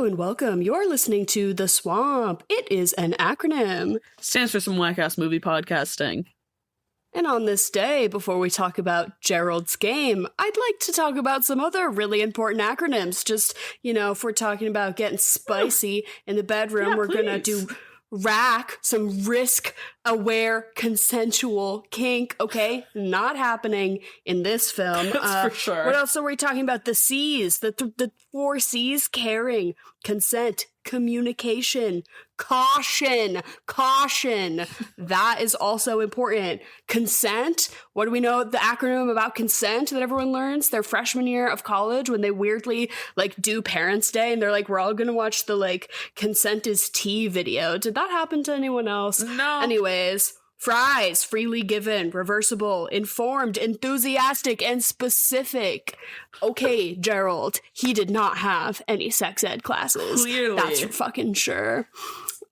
Hello and welcome. You're listening to The Swamp. It is an acronym. Stands for some whack-ass movie podcasting. And on this day, before we talk about Gerald's game, I'd like to talk about some other really important acronyms. Just, if we're talking about getting spicy in the bedroom, we're going to do rack, some risk-aware, consensual kink, okay? Not happening in this film. That's for sure. What else are we talking about? The C's, the four C's: caring, consent, communication, caution. That is also important. Consent. What do we know the acronym about consent that everyone learns their freshman year of college when they weirdly do Parents' Day and they're like, we're all gonna watch the consent is tea video. Did that happen to anyone else? No. Anyways, fries, freely given, reversible, informed, enthusiastic, and specific. Okay, Gerald, he did not have any sex ed classes. Clearly. That's for fucking sure.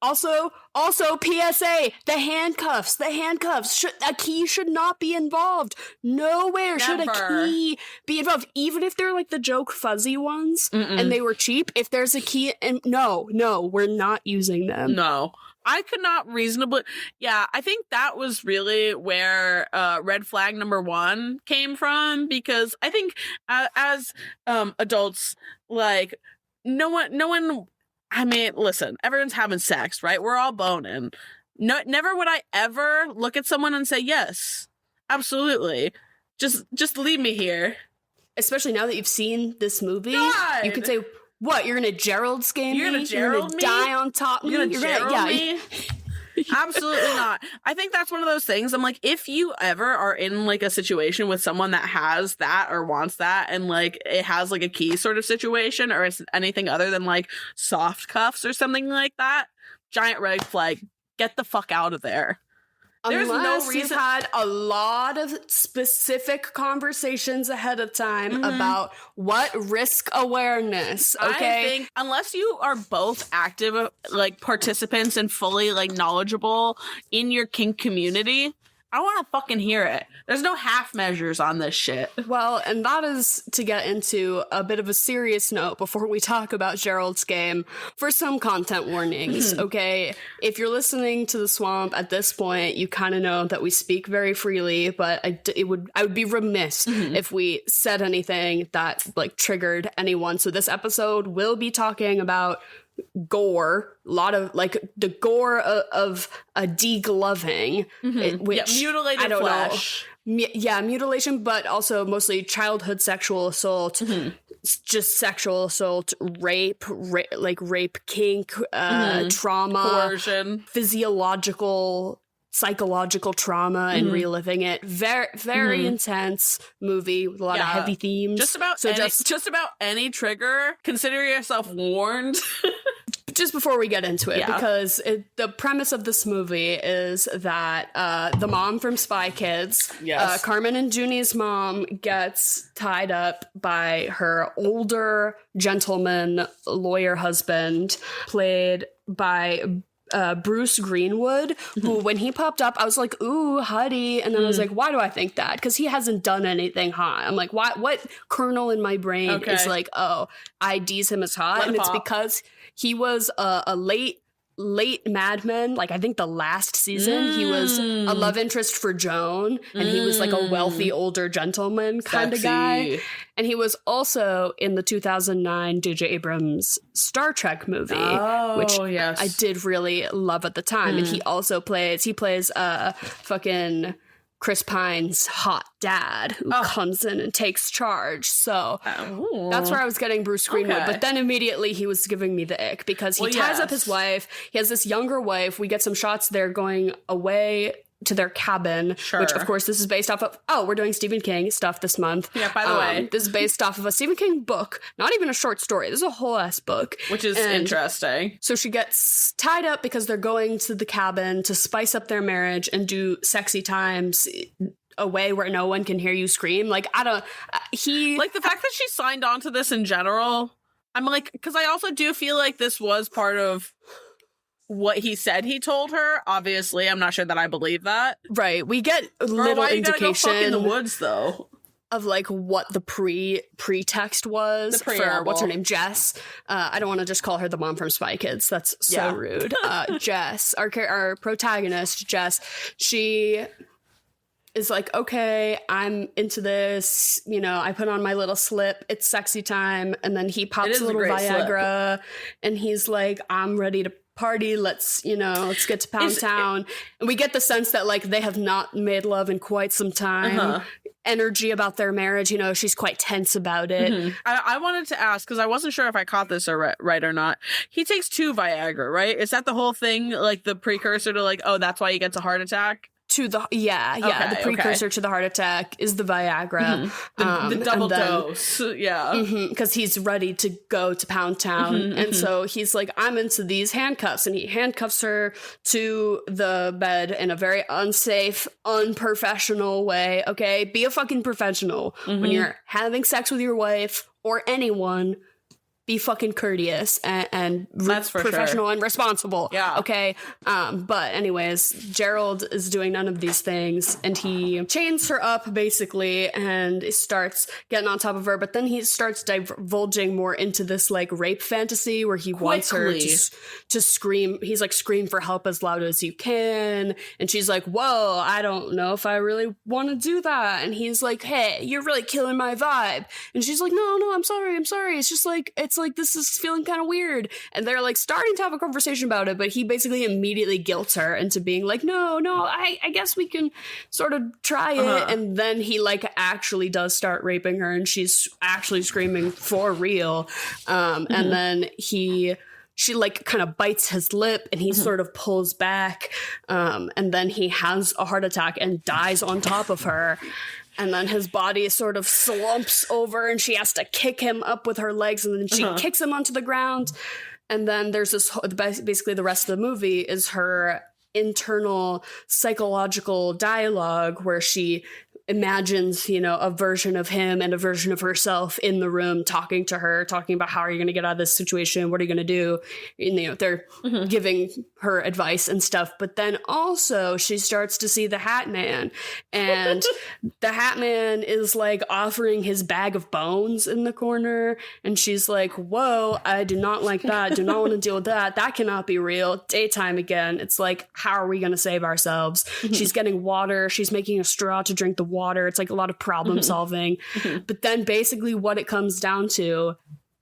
Also, PSA, the handcuffs. A key should not be involved. Nowhere should a key be involved. Even if they're the joke fuzzy ones and they were cheap, if there's a key, and no, we're not using them. No. I could not reasonably... Yeah, I think that was really where red flag number one came from, because I think as adults, no one... I mean, listen, everyone's having sex, right? We're all boning. No, never would I ever look at someone and say, yes, absolutely. Just leave me here. Especially now that you've seen this movie, God. You could say, what, you're gonna Gerald scam me? You're gonna Gerald me? Die on top me? You're gonna Gerald me? Absolutely not. I think that's one of those things. I'm like, if you ever are in a situation with someone that has that or wants that, and it has a key sort of situation, or it's anything other than soft cuffs or something like that, giant red flag. Get the fuck out of there. There's Unless no reason. You've had a lot of specific conversations ahead of time about what risk awareness, okay? I think unless you are both active, participants and fully, knowledgeable in your kink community, I want to fucking hear it. There's no half measures on this shit. Well, and that is to get into a bit of a serious note before we talk about Gerald's game for some content warnings, okay? If you're listening to The Swamp at this point, you kind of know that we speak very freely, but I would be remiss if we said anything that triggered anyone. So this episode will be talking about gore, a lot of the gore of a degloving, which mutilated I don't flesh. know. Mutilation, but also mostly childhood sexual assault, just sexual assault, rape, kink, trauma, coercion, physiological, psychological trauma, and reliving it. Very, very intense movie with a lot of heavy themes. Just about any trigger. Consider yourself warned. Just before we get into it, because the premise of this movie is that the mom from Spy Kids, Carmen and Junie's mom, gets tied up by her older gentleman lawyer husband, played by Bruce Greenwood, who when he popped up, I was like, ooh, Huddy. And then I was like, why do I think that? Because he hasn't done anything hot. I'm like, what kernel in my brain is oh, IDs him as hot? And it's because he was a late Mad Men, I think the last season, he was a love interest for Joan, and he was a wealthy older gentleman kind of guy. And he was also in the 2009 J.J. Abrams Star Trek movie, which I did really love at the time. And he also plays fucking Chris Pine's hot dad who comes in and takes charge. So that's where I was getting Bruce Greenwood. Okay. But then immediately he was giving me the ick because he ties up his wife. He has this younger wife. We get some shots there going away to their cabin, which of course this is based off of, we're doing Stephen King stuff this month. Yeah, by the way. This is based off of a Stephen King book, not even a short story. This is a whole ass book. Which is interesting. So she gets tied up because they're going to the cabin to spice up their marriage and do sexy times away where no one can hear you scream. The fact that she signed on to this in general, I'm because I also do feel like this was part of what he said he told her. Obviously, I'm not sure that I believe that. Right. We get little why indication. You gotta go fuck in the woods, though? of like what the pretext was for what's her name, Jess. I don't want to just call her the mom from Spy Kids. That's so rude. Jess, our protagonist, Jess, she is like, okay, I'm into this. You know, I put on my little slip. It's sexy time. And then he pops a little Viagra and he's like, I'm ready to party. Let's get to Pound Town. And we get the sense that like they have not made love in quite some time. Energy about their marriage, you know, she's quite tense about it. I wanted to ask, because I wasn't sure if I caught this right or not. He takes 2 Viagra, right? Is that the whole thing, like the precursor to like, oh, that's why he gets a heart attack? The precursor to the heart attack is the Viagra. The double dose. Because he's ready to go to Pound Town. And so he's like, I'm into these handcuffs. And he handcuffs her to the bed in a very unsafe, unprofessional way. Okay, be a fucking professional. When you're having sex with your wife or anyone, be fucking courteous and that's for professional sure. And responsible. Yeah. Okay. But anyways, Gerald is doing none of these things and he chains her up basically and starts getting on top of her. But then he starts divulging more into this like rape fantasy where he wants her to scream. He's like, scream for help as loud as you can. And she's like, whoa, I don't know if I really want to do that. And he's like, hey, you're really killing my vibe. And she's like, no, I'm sorry. It's just like, it's like, this is feeling kind of weird. And they're like starting to have a conversation about it, but he basically immediately guilts her into being like, no, I guess we can sort of try it. And then he like actually does start raping her and she's actually screaming for real. And then she like kind of bites his lip and he sort of pulls back. And then he has a heart attack and dies on top of her. And then his body sort of slumps over and she has to kick him up with her legs and then she kicks him onto the ground. And then there's this, basically the rest of the movie is her internal psychological dialogue where she imagines, you know, a version of him and a version of herself in the room talking to her, talking about how are you going to get out of this situation? What are you going to do? And, you know, they're giving her advice and stuff. But then also she starts to see the Hat Man and the Hat Man is like offering his bag of bones in the corner. And she's like, whoa, I do not like that. Do not want to deal with that. That cannot be real. Daytime again. It's like, how are we going to save ourselves? She's getting water. She's making a straw to drink the water. It's like a lot of problem solving. But then basically what it comes down to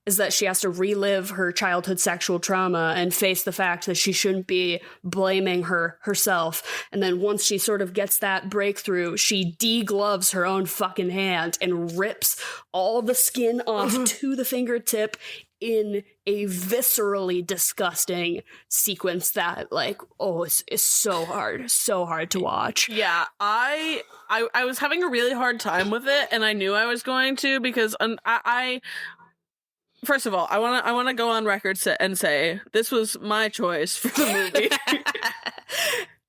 is that she has to relive her childhood sexual trauma and face the fact that she shouldn't be blaming herself. And then once she sort of gets that breakthrough, she degloves her own fucking hand and rips all the skin off to the fingertip in a viscerally disgusting sequence that like, it's so hard to watch. Yeah, I was having a really hard time with it and I knew I was going to because I first of all, I want to go on record and say this was my choice for the movie.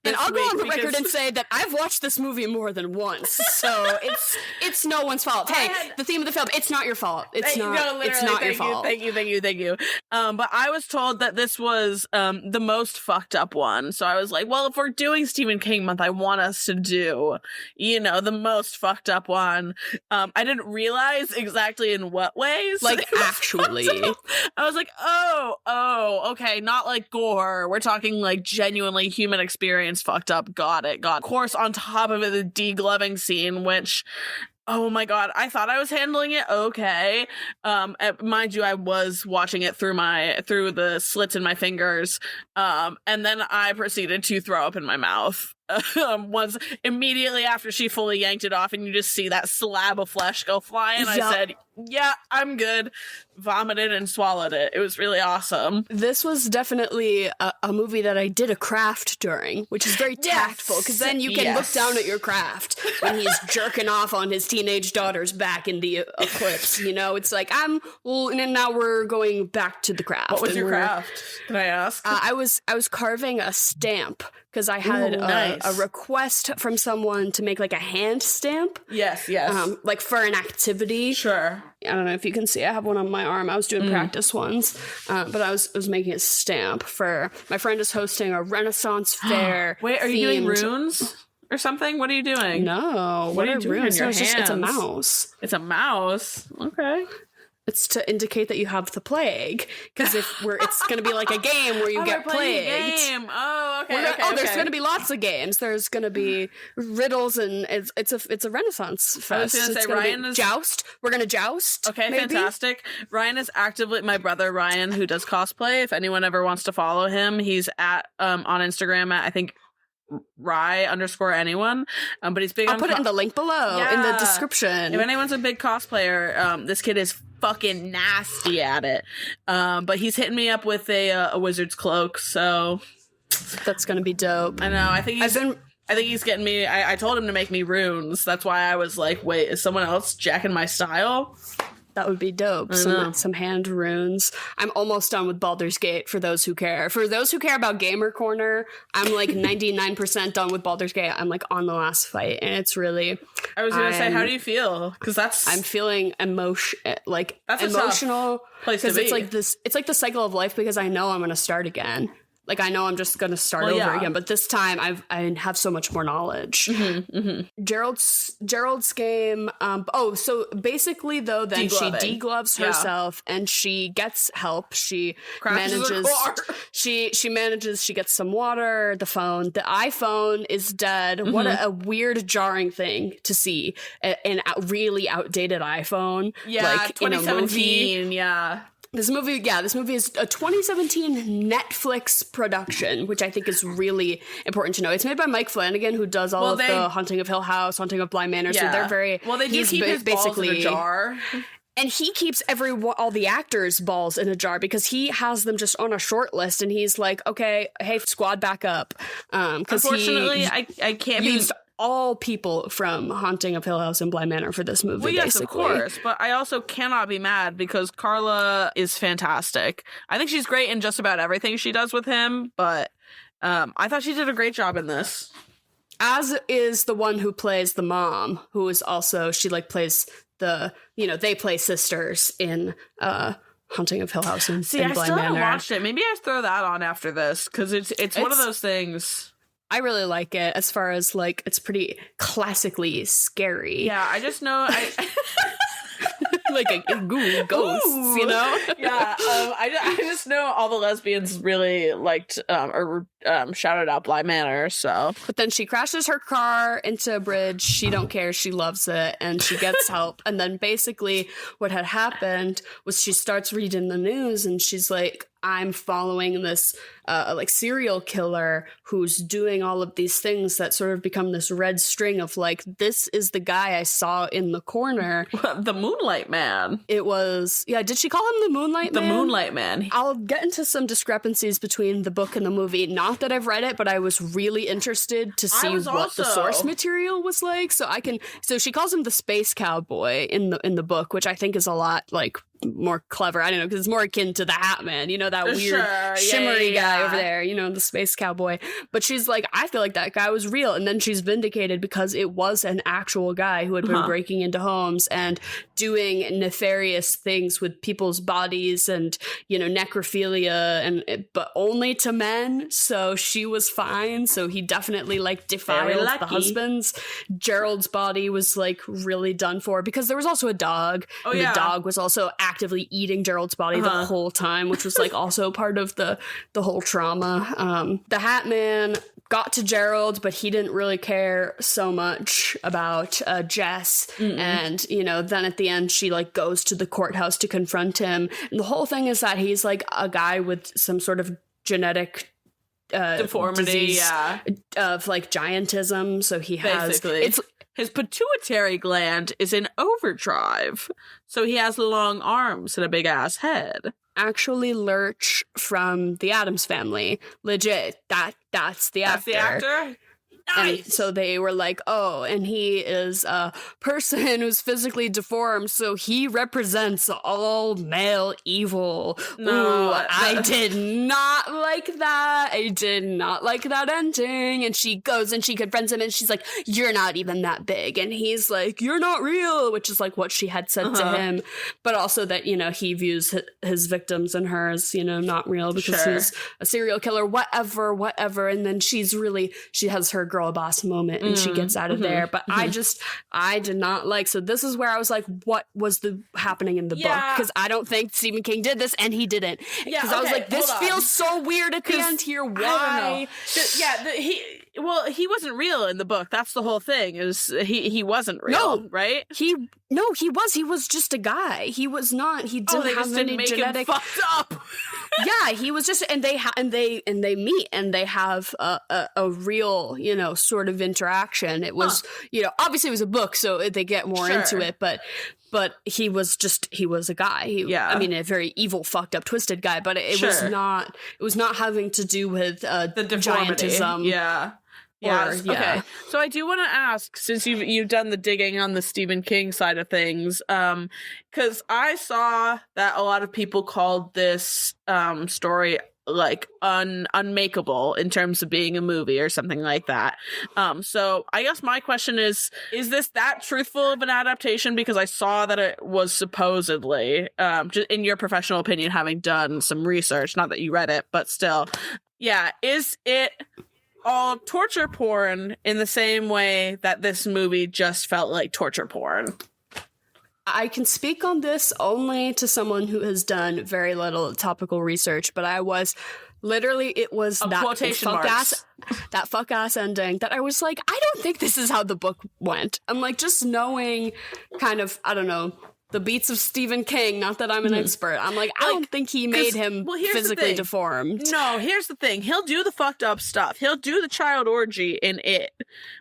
And I'll go on the record and say that I've watched this movie more than once, so it's no one's fault. Hey, the theme of the film, it's not your fault. It's not your fault. Thank you. But I was told that this was the most fucked up one, so I was like, well, if we're doing Stephen King month, I want us to do, you know, the most fucked up one. I didn't realize exactly in what ways. Like, actually. I was like, oh, okay, not like gore. We're talking like genuinely human experience. Fucked up. Got it. Of course, on top of it, the degloving scene, which, oh my god, I thought I was handling it okay. Mind you, I was watching it through the slits in my fingers, and then I proceeded to throw up in my mouth. Once immediately after she fully yanked it off and you just see that slab of flesh go flying, I said, yeah, I'm good. Vomited and swallowed it. It was really awesome. This was definitely a movie that I did a craft during, which is very tactful because then you can look down at your craft when he's jerking off on his teenage daughter's back in the eclipse. You know, it's like, and now we're going back to the craft. What was your craft? Can I ask? I was carving a stamp because I had a request from someone to make like a hand stamp. Yes. Like for an activity. Sure. I don't know if you can see. I have one on my arm. I was doing practice ones, but I was making a stamp for my friend is hosting a Renaissance fair. Wait, are you doing runes? or something? What are you doing? No. What are you doing in your hands? It's a mouse. It's a mouse? Okay. It's to indicate that you have the plague, because it's going to be like a game where you get plagued. Game. Oh, okay. There's going to be lots of games. There's going to be riddles, and it's a Renaissance fest. I was going to say Ryan is joust. We're going to joust. Okay, maybe? Fantastic. Ryan is actively my brother Ryan, who does cosplay. If anyone ever wants to follow him, he's at on Instagram at I think Rye_anyone. But he's big. I'll put it in the link below in the description. If anyone's a big cosplayer, this kid is fucking nasty at it. But he's hitting me up with a wizard's cloak, so that's gonna be dope. I know. I think he's getting me. I told him to make me runes. That's why I was like, wait, is someone else jacking my style? That would be dope. Some hand runes. I'm almost done with Baldur's Gate for those who care. For those who care about Gamer Corner, I'm like 99% done with Baldur's Gate. I'm like on the last fight, and it's really. I was gonna say, how do you feel? Because I'm feeling emotional place to be. It's like this. It's like the cycle of life, because I know I'm gonna start again. Like, I know I'm just going to start over again, but this time I have so much more knowledge. Mm-hmm, mm-hmm. Gerald's game. So basically, though, then she degloves herself and she gets help. She manages. She gets some water. The iPhone is dead. Mm-hmm. What a weird, jarring thing to see. An really outdated iPhone. Yeah, like 2017. Yeah. This movie is a 2017 Netflix production, which I think is really important to know. It's made by Mike Flanagan, who does all of the Haunting of Hill House, Haunting of Bly Manor. Yeah. So they're very... Well, they do keep his balls in a jar. And he keeps all the actors' balls in a jar, because he has them just on a short list, and he's like, okay, hey, squad, back up. Unfortunately, I can't be... all people from Haunting of Hill House and Bly Manor for this movie. Well, yes, basically. Of course, but I also cannot be mad because Carla is fantastic. I think she's great in just about everything she does with him, but I thought she did a great job in this. As is the one who plays the mom, who is also, she plays they play sisters in Haunting of Hill House and Bly Manor. I still haven't watched it. Maybe I throw that on after this, because it's one of those things. I really like it, as far as it's pretty classically scary. Yeah, I just know like a ghosts, you know? Yeah, I just know all the lesbians really liked or shouted out Bly Manor, so. But then she crashes her car into a bridge. She don't care. She loves it, and she gets help. And then basically what had happened was she starts reading the news, and she's like, I'm following this serial killer who's doing all of these things that sort of become this red string of this is the guy I saw in the corner. The Moonlight Man. It was, did she call him the Moonlight Man? The Moonlight Man. I'll get into some discrepancies between the book and the movie. Not that I've read it, but I was really interested to see what the source material was like. So she calls him the Space Cowboy in the book, which I think is a lot more clever. I don't know, because it's more akin to the Hat Man, that weird shimmery guy over there, the Space Cowboy. But she's like, I feel like that guy was real. And then she's vindicated because it was an actual guy who had been breaking into homes and doing nefarious things with people's bodies and, necrophilia, but only to men. So she was fine. So he definitely defiled the husbands. Gerald's body was really done for, because there was also a dog. Oh, and the dog was also actively eating Gerald's body the whole time, which was also part of the whole trauma. The Hat Man got to Gerald, but he didn't really care so much about Jess. Mm-mm. And then at the end she goes to the courthouse to confront him, and the whole thing is that he's a guy with some sort of genetic deformity of giantism. So he has his pituitary gland is in overdrive, so he has long arms and a big ass head. Actually, Lurch from the Addams Family, legit. That's the actor. That's the actor. Nice. And so they were and he is a person who's physically deformed, so he represents all male evil. No, I did not like that. I did not like that ending. And she goes and she confronts him, and she's like, you're not even that big. And he's like, you're not real, which is what she had said to him. But also that, he views his victims and her as, not real because he's a serial killer, whatever. And then she has her girl boss moment and she gets out of there. But I did not like, so this is where I was like, what was happening in the book? Because I don't think Stephen King did this, and he didn't. Because I was like, this feels so weird at the end here. Why? He wasn't real in the book. That's the whole thing. Is he wasn't real, right? He was just a guy. He was not. He didn't have any genetic. Him fucked up. Yeah, he was just, and they meet and they have a real, sort of interaction. It was, obviously it was a book, so they get more into it, but he was a guy. I mean, a very evil, fucked up, twisted guy, but it was not having to do with the giantism. Yeah. Yes. Okay. So I do want to ask, since you've done the digging on the Stephen King side of things, because I saw that a lot of people called this story like unmakeable in terms of being a movie or something like that. So I guess my question is this that truthful of an adaptation? Because I saw that it was supposedly, just in your professional opinion, having done some research, not that you read it, but still, is it all torture porn in the same way that this movie just felt like torture porn? I can speak on this only to someone who has done very little topical research, but I was literally, it was that fuck ass ending that I was like, I don't think this is how the book went. I'm like, just knowing kind of, I don't know, the beats of Stephen King, not that I'm an expert. I'm like, I don't think he made him physically deformed. No, here's the thing. He'll do the fucked up stuff. He'll do the child orgy in it.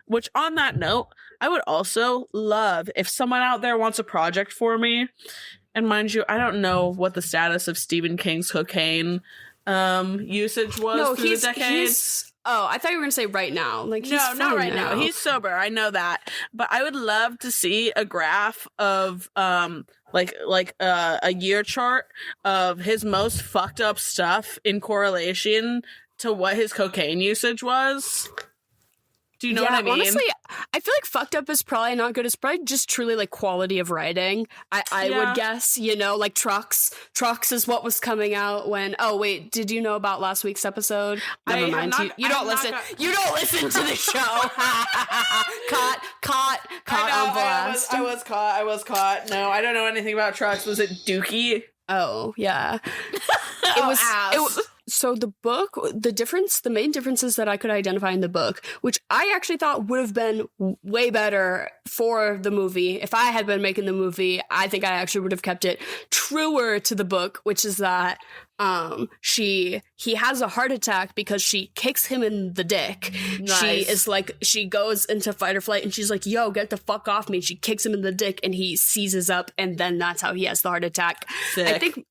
Which, on that note, I would also love if someone out there wants a project for me. And mind you, I don't know what the status of Stephen King's cocaine usage was through the decades. Oh, I thought you were going to say right now. Like, he's not right now. He's sober. I know that. But I would love to see a graph of a year chart of his most fucked up stuff in correlation to what his cocaine usage was. Do you know what I mean? Honestly, I feel like fucked up is probably not good. It's probably just truly like quality of writing. I would guess, like Trucks. Trucks is what was coming out when. Oh wait, did you know about last week's episode? Never mind. You don't listen. You don't listen to the show. Caught on blast. I was caught. No, I don't know anything about Trucks. Was it Dookie? Oh yeah. It was. So the book, the main differences that I could identify in the book, which I actually thought would have been way better for the movie. If I had been making the movie, I think I actually would have kept it truer to the book, which is that he has a heart attack because she kicks him in the dick. Nice. She goes into fight or flight and she's like, yo, get the fuck off me. She kicks him in the dick and he seizes up, and then that's how he has the heart attack. Sick. I think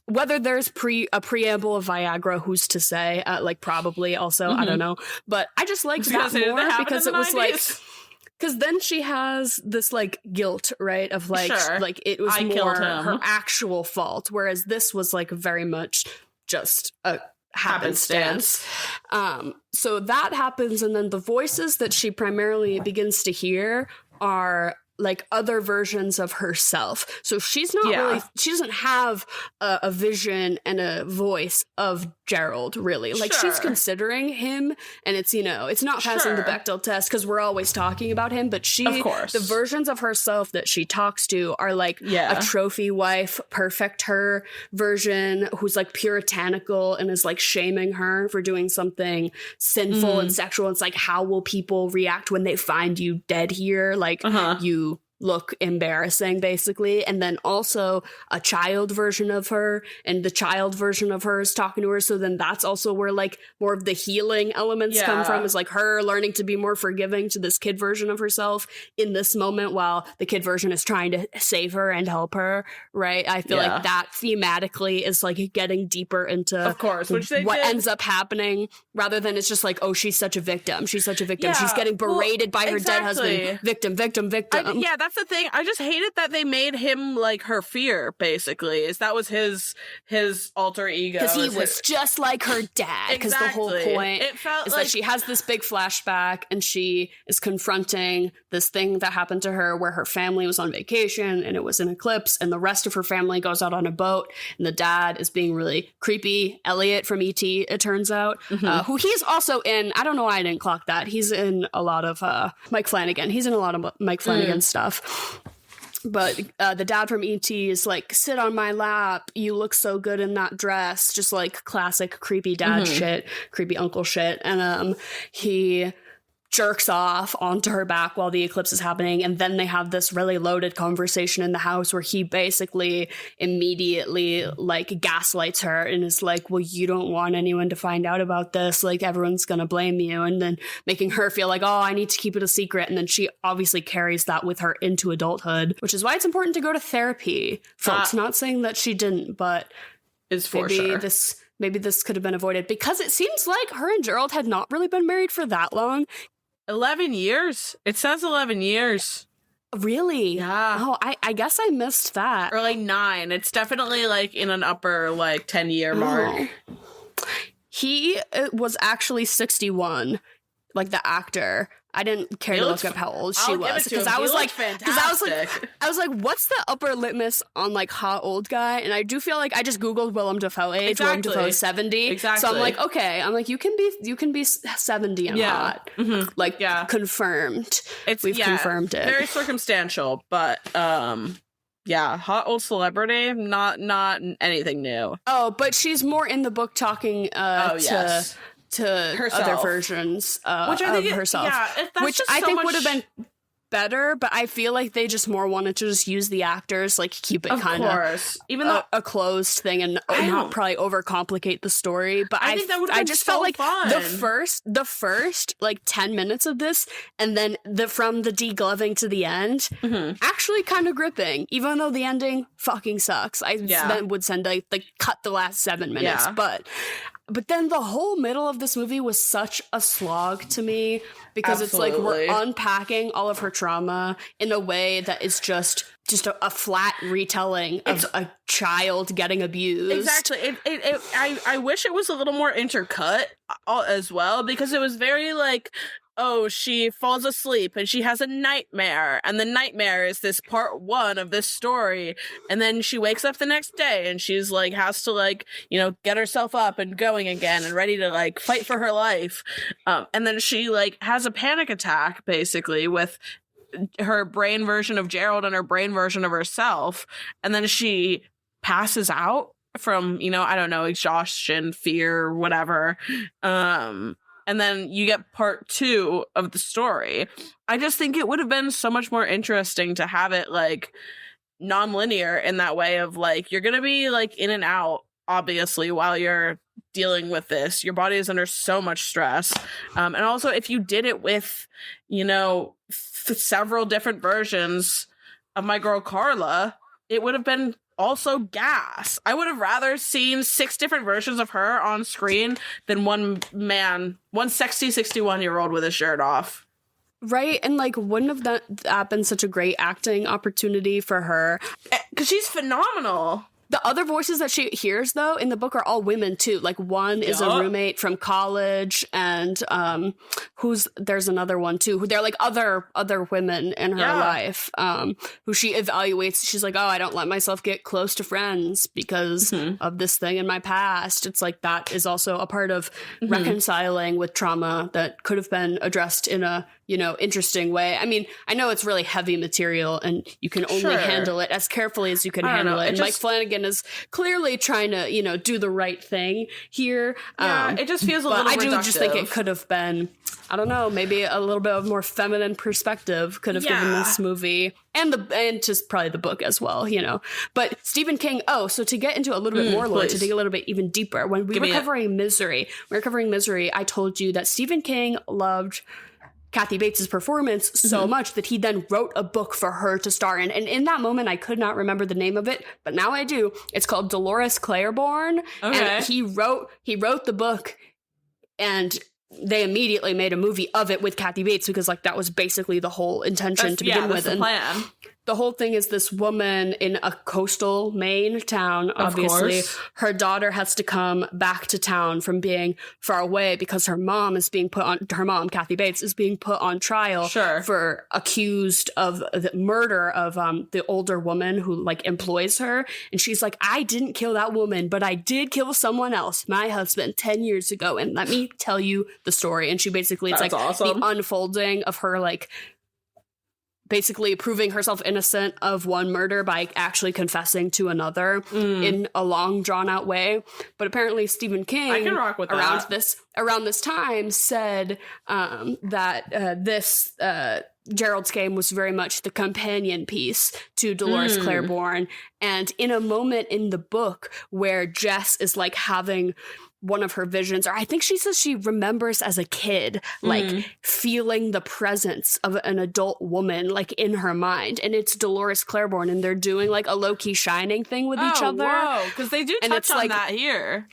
whether there's a preamble of Viagra, who's to say? Probably also, I don't know. But I just liked that more because it was 90s. Like... Because then she has this, guilt, right? Of, it was more her actual fault. Whereas this was, very much just a happenstance. So that happens, and then the voices that she primarily begins to hear are... other versions of herself. So she's not really, she doesn't have a vision and a voice of Gerald, really. She's considering him, and it's, it's not passing the Bechdel test because we're always talking about him, but the versions of herself that she talks to are a trophy wife, perfect her version who's puritanical and is shaming her for doing something sinful and sexual. It's how will people react when they find you dead here? You look embarrassing, basically. And then also a child version of her, and the child version of her is talking to her. So then that's also where more of the healing elements come from, is her learning to be more forgiving to this kid version of herself in this moment, while the kid version is trying to save her and help her, right? I feel like that thematically is getting deeper into what ends up happening, rather than it's just she's such a victim. She's such a victim. She's getting berated by her dead husband. Victim. that's the thing. I just hated that they made him like her fear, basically. That was his alter ego. Because he was just like her dad. Because the whole point is that she has this big flashback and she is confronting this thing that happened to her where her family was on vacation and it was an eclipse and the rest of her family goes out on a boat and the dad is being really creepy. Elliot from E.T., it turns out, who he's also in. I don't know why I didn't clock that. He's in a lot of Mike Flanagan. He's in a lot of Mike Flanagan stuff. But the dad from E.T. is like, sit on my lap. You look so good in that dress. Just like classic creepy dad shit, creepy uncle shit. And he jerks off onto her back while the eclipse is happening. And then they have this really loaded conversation in the house where he basically immediately like gaslights her and is like, well, you don't want anyone to find out about this. Like everyone's going to blame you. And then making her feel like, oh, I need to keep it a secret. And then she obviously carries that with her into adulthood, which is why it's important to go to therapy. Folks, not saying that she didn't, but is for sure. Maybe this could have been avoided because it seems like her and Gerald had not really been married for that long. 11 years. It says 11 years. Really? Yeah. Oh, I guess I missed that. Or like 9. It's definitely like in an upper like 10-year mark. He was actually 61, like the actor. I didn't care to look up how old she was because I was like, what's the upper litmus on like hot old guy? And I do feel like I just Googled Willem Dafoe age. Exactly. Willem Dafoe is 70. Exactly. So I'm like, okay. I'm like, you can be 70 and hot. Mm-hmm. Like confirmed. We've confirmed it. Very circumstantial, but hot old celebrity, not anything new. Oh, but she's more in the book talking to herself. Other versions which I think of herself. Which I think would have been better, but I feel like they just more wanted to just use the actors, like keep it kind of even though a closed thing and not probably overcomplicate the story. But I think that would have been felt like fun. the first like 10 minutes of this and then from the degloving to the end actually kind of gripping, even though the ending fucking sucks. I then would send like cut the last 7 minutes, but then the whole middle of this movie was such a slog to me because it's like we're unpacking all of her trauma in a way that is just a flat retelling of a child getting abused. Exactly. I wish it was a little more intercut as well because it was very like, oh, she falls asleep and she has a nightmare. And the nightmare is this part 1 of this story. And then she wakes up the next day and she's like, has to like, get herself up and going again and ready to like fight for her life. And then she like has a panic attack basically with her brain version of Gerald and her brain version of herself. And then she passes out from, I don't know, exhaustion, fear, whatever. And then you get part 2 of the story. I just think it would have been so much more interesting to have it like non-linear in that way of like, you're going to be like in and out, obviously, while you're dealing with this. Your body is under so much stress. And also if you did it with, several different versions of my girl Carla, it would have been also gas. I would have rather seen 6 different versions of her on screen than one sexy 61-year-old with his shirt off. Right, and like wouldn't have that been such a great acting opportunity for her? Because she's phenomenal. The other voices that she hears, though, in the book are all women, too. Like, one is a roommate from college, and there's another one, too. Who they're, like, other women in her life who she evaluates. She's like, oh, I don't let myself get close to friends because of this thing in my past. It's like that is also a part of reconciling with trauma that could have been addressed in a, interesting way. I mean, I know it's really heavy material, and you can only handle it as carefully as you can handle it. And Mike Flanagan is clearly trying to, do the right thing here. Yeah, it just feels a little reductive. I do just think it could have been, I don't know, maybe a little bit of more feminine perspective could have given this movie and just probably the book as well, But Stephen King, so to get into a little bit more lore, to dig a little bit even deeper, when we were covering Misery, I told you that Stephen King loved Kathy Bates' performance so much that he then wrote a book for her to star in. And in that moment, I could not remember the name of it, but now I do. It's called Dolores Claiborne. Okay. And he wrote the book, and they immediately made a movie of it with Kathy Bates because like that was basically the whole intention to begin with. The plan. The whole thing is this woman in a coastal Maine town, obviously, her daughter has to come back to town from being far away because her mom, Kathy Bates, is being put on trial for accused of the murder of the older woman who like employs her. And she's like, I didn't kill that woman, but I did kill someone else, my husband, 10 years ago. And let me tell you the story. And she basically, it's the unfolding of her like basically proving herself innocent of one murder by actually confessing to another in a long, drawn-out way. But apparently Stephen King, I can rock with around this time, said that this Gerald's Game was very much the companion piece to Dolores Claiborne. And in a moment in the book where Jess is like having one of her visions, or I think she says she remembers as a kid, like feeling the presence of an adult woman like in her mind, and it's Dolores Claiborne, and they're doing like a low-key Shining thing with each other. Whoa, because they do touch on that here,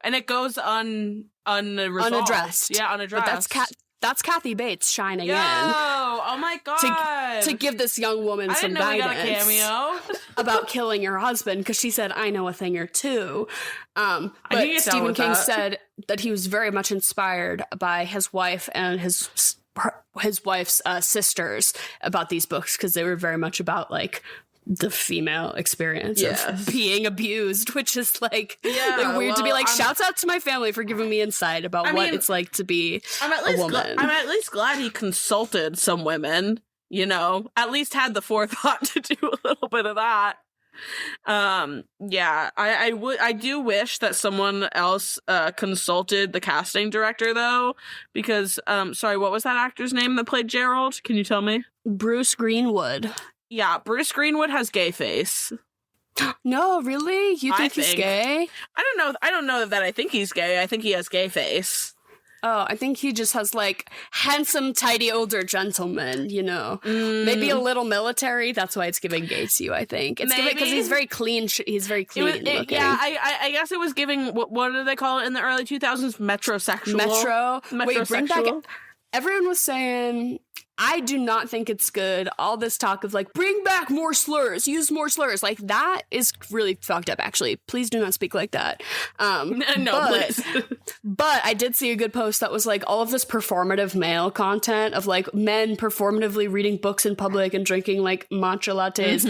and it goes unaddressed. Yeah, unaddressed. But that's Kathy Bates shining in. Oh my god! To give this young woman some guidance we got a cameo about killing her husband, because she said, "I know a thing or two." But Stephen King said that he was very much inspired by his wife and his wife's sisters about these books, because they were very much about like the female experience of being abused, which is like, weird to be like, shouts out to my family for giving me insight about what it's like to be a woman. I'm at least glad he consulted some women, you know, at least had the forethought to do a little bit of that. I do wish that someone else consulted the casting director though, because sorry, what was that actor's name that played Gerald? Can you tell me? Bruce Greenwood. Yeah, Bruce Greenwood has gay face. No, really? You think he's gay? I don't know that I think he's gay. I think he has gay face. Oh, I think he just has like handsome, tidy older gentleman, you know. Maybe a little military. That's why it's giving gay to you, I think. It's giving because he's very clean. He's very clean looking. Yeah, I guess it was giving, what did they call it in the early 2000s? Metrosexual. Wait, bring back. Everyone was saying, I do not think it's good. All this talk of like, bring back more slurs, use more slurs. Like, that is really fucked up, actually. Please do not speak like that. Please. But I did see a good post that was like all of this performative male content of like men performatively reading books in public and drinking like matcha lattes.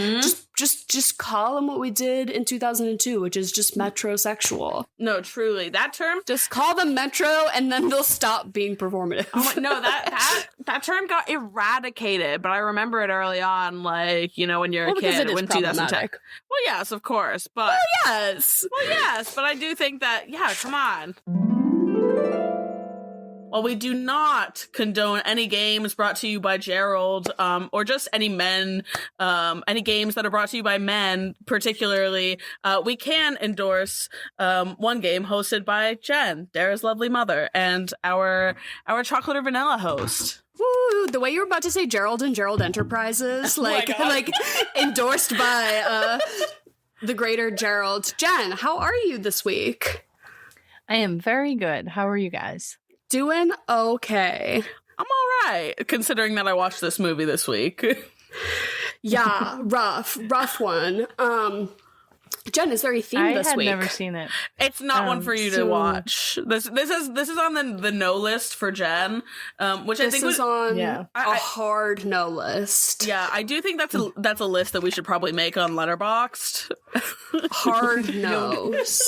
Just call them what we did in 2002, which is just metrosexual. No, truly. That term? Just call them metro and then they'll stop being performative. Oh my, no, that term got eradicated, but I remember it early on, like, you know, when you're a kid, when 2010. Well, yes, of course, but... Well, yes, but I do think that, come on. While we do not condone any games brought to you by Gerald, or just any men, any games that are brought to you by men, particularly, we can endorse one game hosted by Jen, Dara's lovely mother, and our chocolate or vanilla host. Woo, the way you were about to say Gerald and Gerald Enterprises, like endorsed by the greater Gerald. Jen, how are you this week? I am very good. How are you guys? Doing okay. I'm all right, considering that I watched this movie this week. Yeah, rough one. Jen, is there a theme this week? I had never seen it. It's not one for you to watch. This is on the no list for Jen, which I think is on a hard no list. Yeah, I do think that's a list that we should probably make on Letterboxd. Hard no's.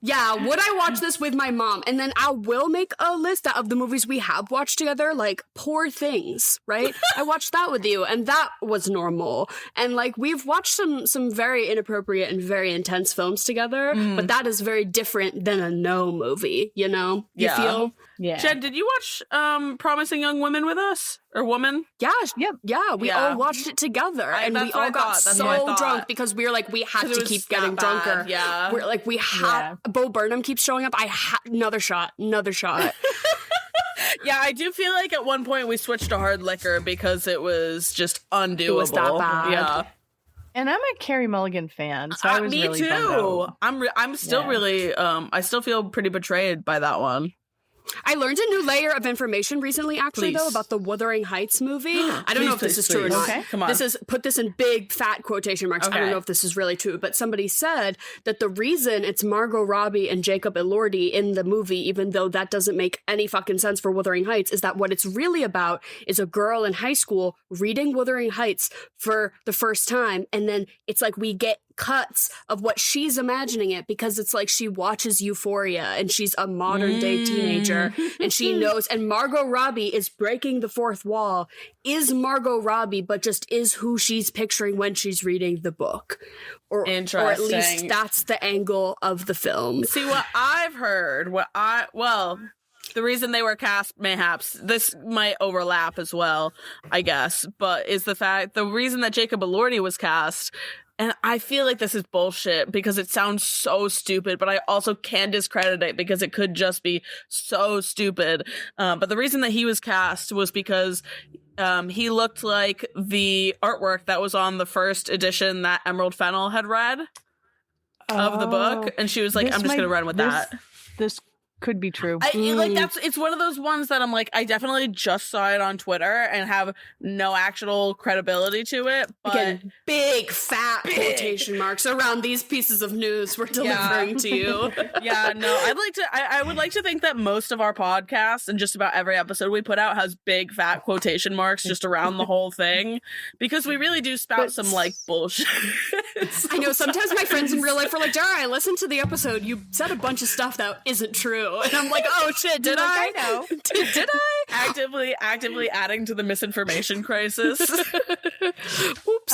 Yeah, would I watch this with my mom? And then I will make a list of the movies we have watched together, like Poor Things, right? I watched that with you, and that was normal. And like we've watched some very inappropriate and very intense films together, but that is very different than a no movie, you know? You feel? Yeah. Jen, did you watch Promising Young Women with us? Or Woman? Yeah, we all watched it together, and we all got so drunk because we were like, we had to keep getting drunker. Yeah, we're like, we had Bo Burnham keeps showing up. I had another shot. Yeah, I do feel like at one point we switched to hard liquor because it was just undoable. It was that bad. Yeah. And I'm a Carey Mulligan fan, so I was really bummed out. I'm still really I still feel pretty betrayed by that one. I learned a new layer of information recently, actually, though, about the Wuthering Heights movie. I don't know if this is true or not. Okay. Come on. Put this in big fat quotation marks. I don't know if this is really true, but somebody said that the reason it's Margot Robbie and Jacob Elordi in the movie, even though that doesn't make any fucking sense for Wuthering Heights, is that what it's really about is a girl in high school reading Wuthering Heights for the first time, and then it's like we get cuts of what she's imagining it, because it's like she watches Euphoria and she's a modern day teenager and she knows, and Margot Robbie is breaking the fourth wall, is Margot Robbie, but just is who she's picturing when she's reading the book. Or at least that's the angle of the film. See, what I've heard, the reason they were cast, mayhaps, this might overlap as well, I guess, but is the reason that Jacob Elordi was cast, and I feel like this is bullshit because it sounds so stupid, but I also can discredit it because it could just be so stupid. But the reason that he was cast was because he looked like the artwork that was on the first edition that Emerald Fennell had read of the book. And she was like, I'm just going to run with that. This could be true. It's one of those ones that I'm like, I definitely just saw it on Twitter and have no actual credibility to it. But again, big quotation marks around these pieces of news we're delivering to you. Yeah, no, I would like to think that most of our podcasts and just about every episode we put out has big fat quotation marks just around the whole thing, because we really do spout some like bullshit. I know sometimes my friends in real life are like, Dara, I listened to the episode. You said a bunch of stuff that isn't true. And I'm like, oh shit, did I? I know. Did I? Actively adding to the misinformation crisis. Oops.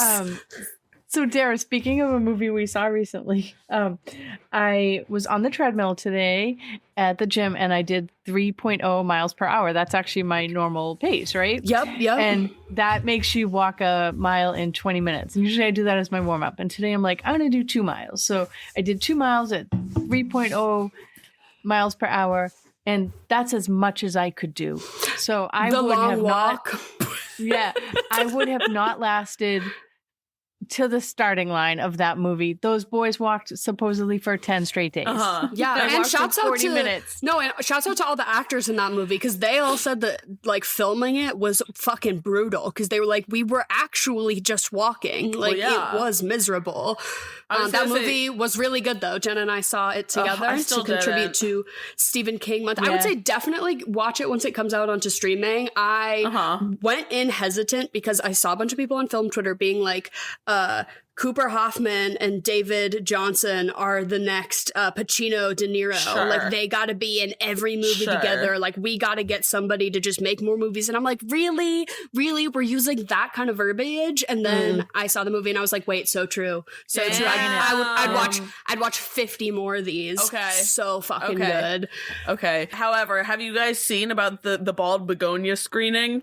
So Dara, speaking of a movie we saw recently, I was on the treadmill today at the gym and I did 3.0 miles per hour. That's actually my normal pace, right? Yep. And that makes you walk a mile in 20 minutes. And usually I do that as my warm up. And today I'm like, I'm going to do 2 miles. So I did 2 miles at 3.0 miles per hour. And that's as much as I could do. So I would have not lasted to the starting line of that movie. Those boys walked supposedly for 10 straight days. Yeah, and shouts out to minutes. No, and shouts out to all the actors in that movie, because they all said that like filming it was fucking brutal, because they were like, we were actually just walking, like it was miserable. That movie was really good though. Jen and I saw it together to contribute to Stephen King month. I would say definitely watch it once it comes out onto streaming. I went in hesitant because I saw a bunch of people on film Twitter being like, Cooper Hoffman and David Johnson are the next Pacino, De Niro. Sure. Like, they got to be in every movie together. Like, we got to get somebody to just make more movies. And I'm like, really? Really? We're using that kind of verbiage? And then I saw the movie and I was like, wait, so true. So true. I'd watch 50 more of these. Okay. So fucking good. Okay. However, have you guys seen about the Bald Begonia screening?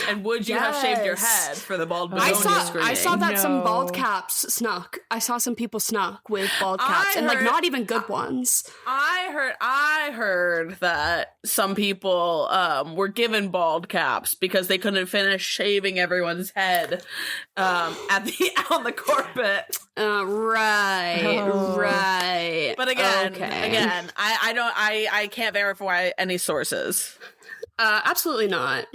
And would you have shaved your head for the Bald Begonia screening? I saw that some bald caps snuck. I saw some people snuck with bald caps, and like not even good ones. I heard that some people were given bald caps because they couldn't finish shaving everyone's head on the carpet. Right. But again, I can't verify any sources. Absolutely not.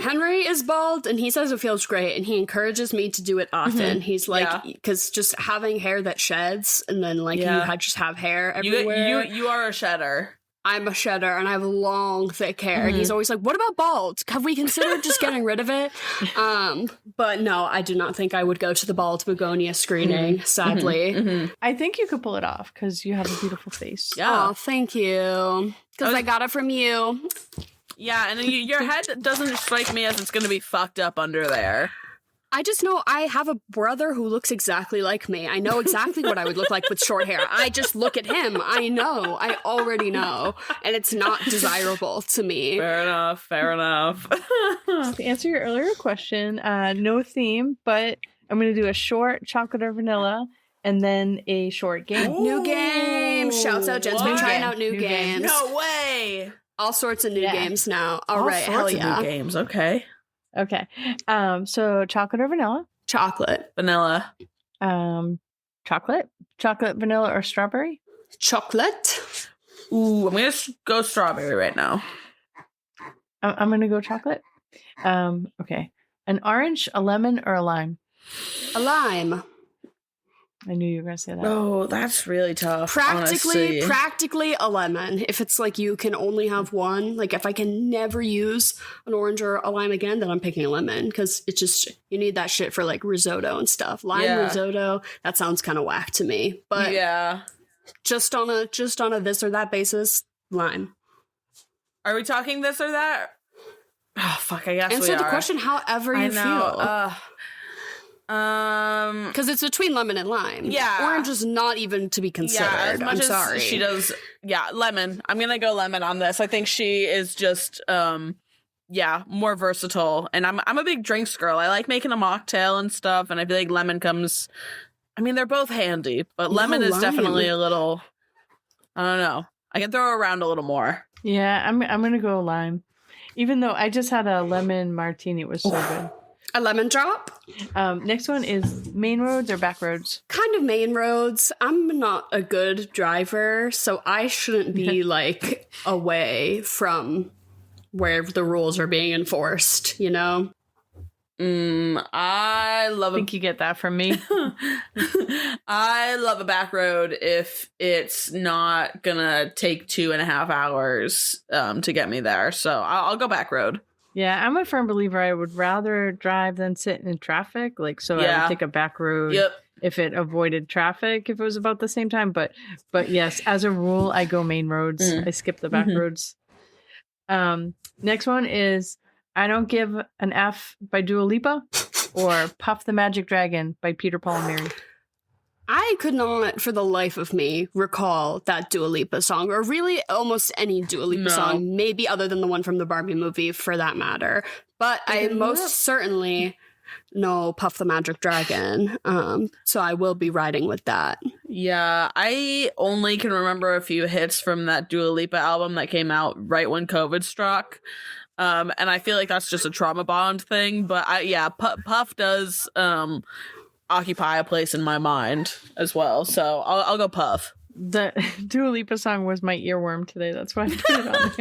Henry is bald and he says it feels great and he encourages me to do it often. He's like, because just having hair that sheds and then like you just have hair everywhere. You are a shedder. I'm a shedder and I have long, thick hair. And he's always like, what about bald? Have we considered just getting rid of it? But no, I do not think I would go to the Bald Begonia screening, sadly. I think you could pull it off because you have a beautiful face. Yeah. Oh, thank you. Because I got it from you. Yeah, and your head doesn't strike me as it's going to be fucked up under there. I just know I have a brother who looks exactly like me. I know exactly what I would look like with short hair. I just look at him. I know. I already know. And it's not desirable to me. Fair enough. To answer your earlier question, no theme, but I'm going to do a short chocolate or vanilla and then a short game. Ooh, new game. Shouts out. Jen's been trying out new games. No way. All sorts of new games now. All right, hell yeah. New games, okay. So chocolate or vanilla? Chocolate. Vanilla. Chocolate? Chocolate, vanilla, or strawberry? Chocolate. Ooh, I'm going to go strawberry right now. I'm going to go chocolate. Okay. An orange, a lemon, or a lime? A lime. I knew you were going to say that. Oh, that's really tough. Practically a lemon. If it's like you can only have one, like if I can never use an orange or a lime again, then I'm picking a lemon because it's just, you need that shit for like risotto and stuff. Lime risotto, that sounds kind of whack to me. But yeah, just on a this or that basis, lime. Are we talking this or that? Oh fuck! I guess answer the question however you feel. Because it's between lemon and lime. Yeah, orange is not even to be considered. Yeah, as much sorry. She does. Yeah, lemon. I'm gonna go lemon on this. I think she is just more versatile. And I'm a big drinks girl. I like making a mocktail and stuff. And I feel like lemon comes. I mean, they're both handy, but lemon is definitely a little. I don't know. I can throw around a little more. Yeah, I'm gonna go lime, even though I just had a lemon martini. It was so good. A lemon drop. Next one is main roads or back roads? Kind of main roads. I'm not a good driver, so I shouldn't be like away from where the rules are being enforced, you know? I think you get that from me. I love a back road if it's not gonna take 2.5 hours to get me there. So I'll go back road. Yeah, I'm a firm believer. I would rather drive than sit in traffic. I would take a back road if it avoided traffic, if it was about the same time. But yes, as a rule, I go main roads. I skip the back roads. Next one is I Don't Give an F by Dua Lipa or Puff the Magic Dragon by Peter, Paul, and Mary. I could not, for the life of me, recall that Dua Lipa song, or really almost any Dua Lipa song, maybe other than the one from the Barbie movie, for that matter. But I most certainly know Puff the Magic Dragon, so I will be riding with that. Yeah, I only can remember a few hits from that Dua Lipa album that came out right when COVID struck. And I feel like that's just a trauma bond thing. But Puff does occupy a place in my mind as well. So I'll go Puff. The Dua Lipa song was my earworm today. That's why I put it on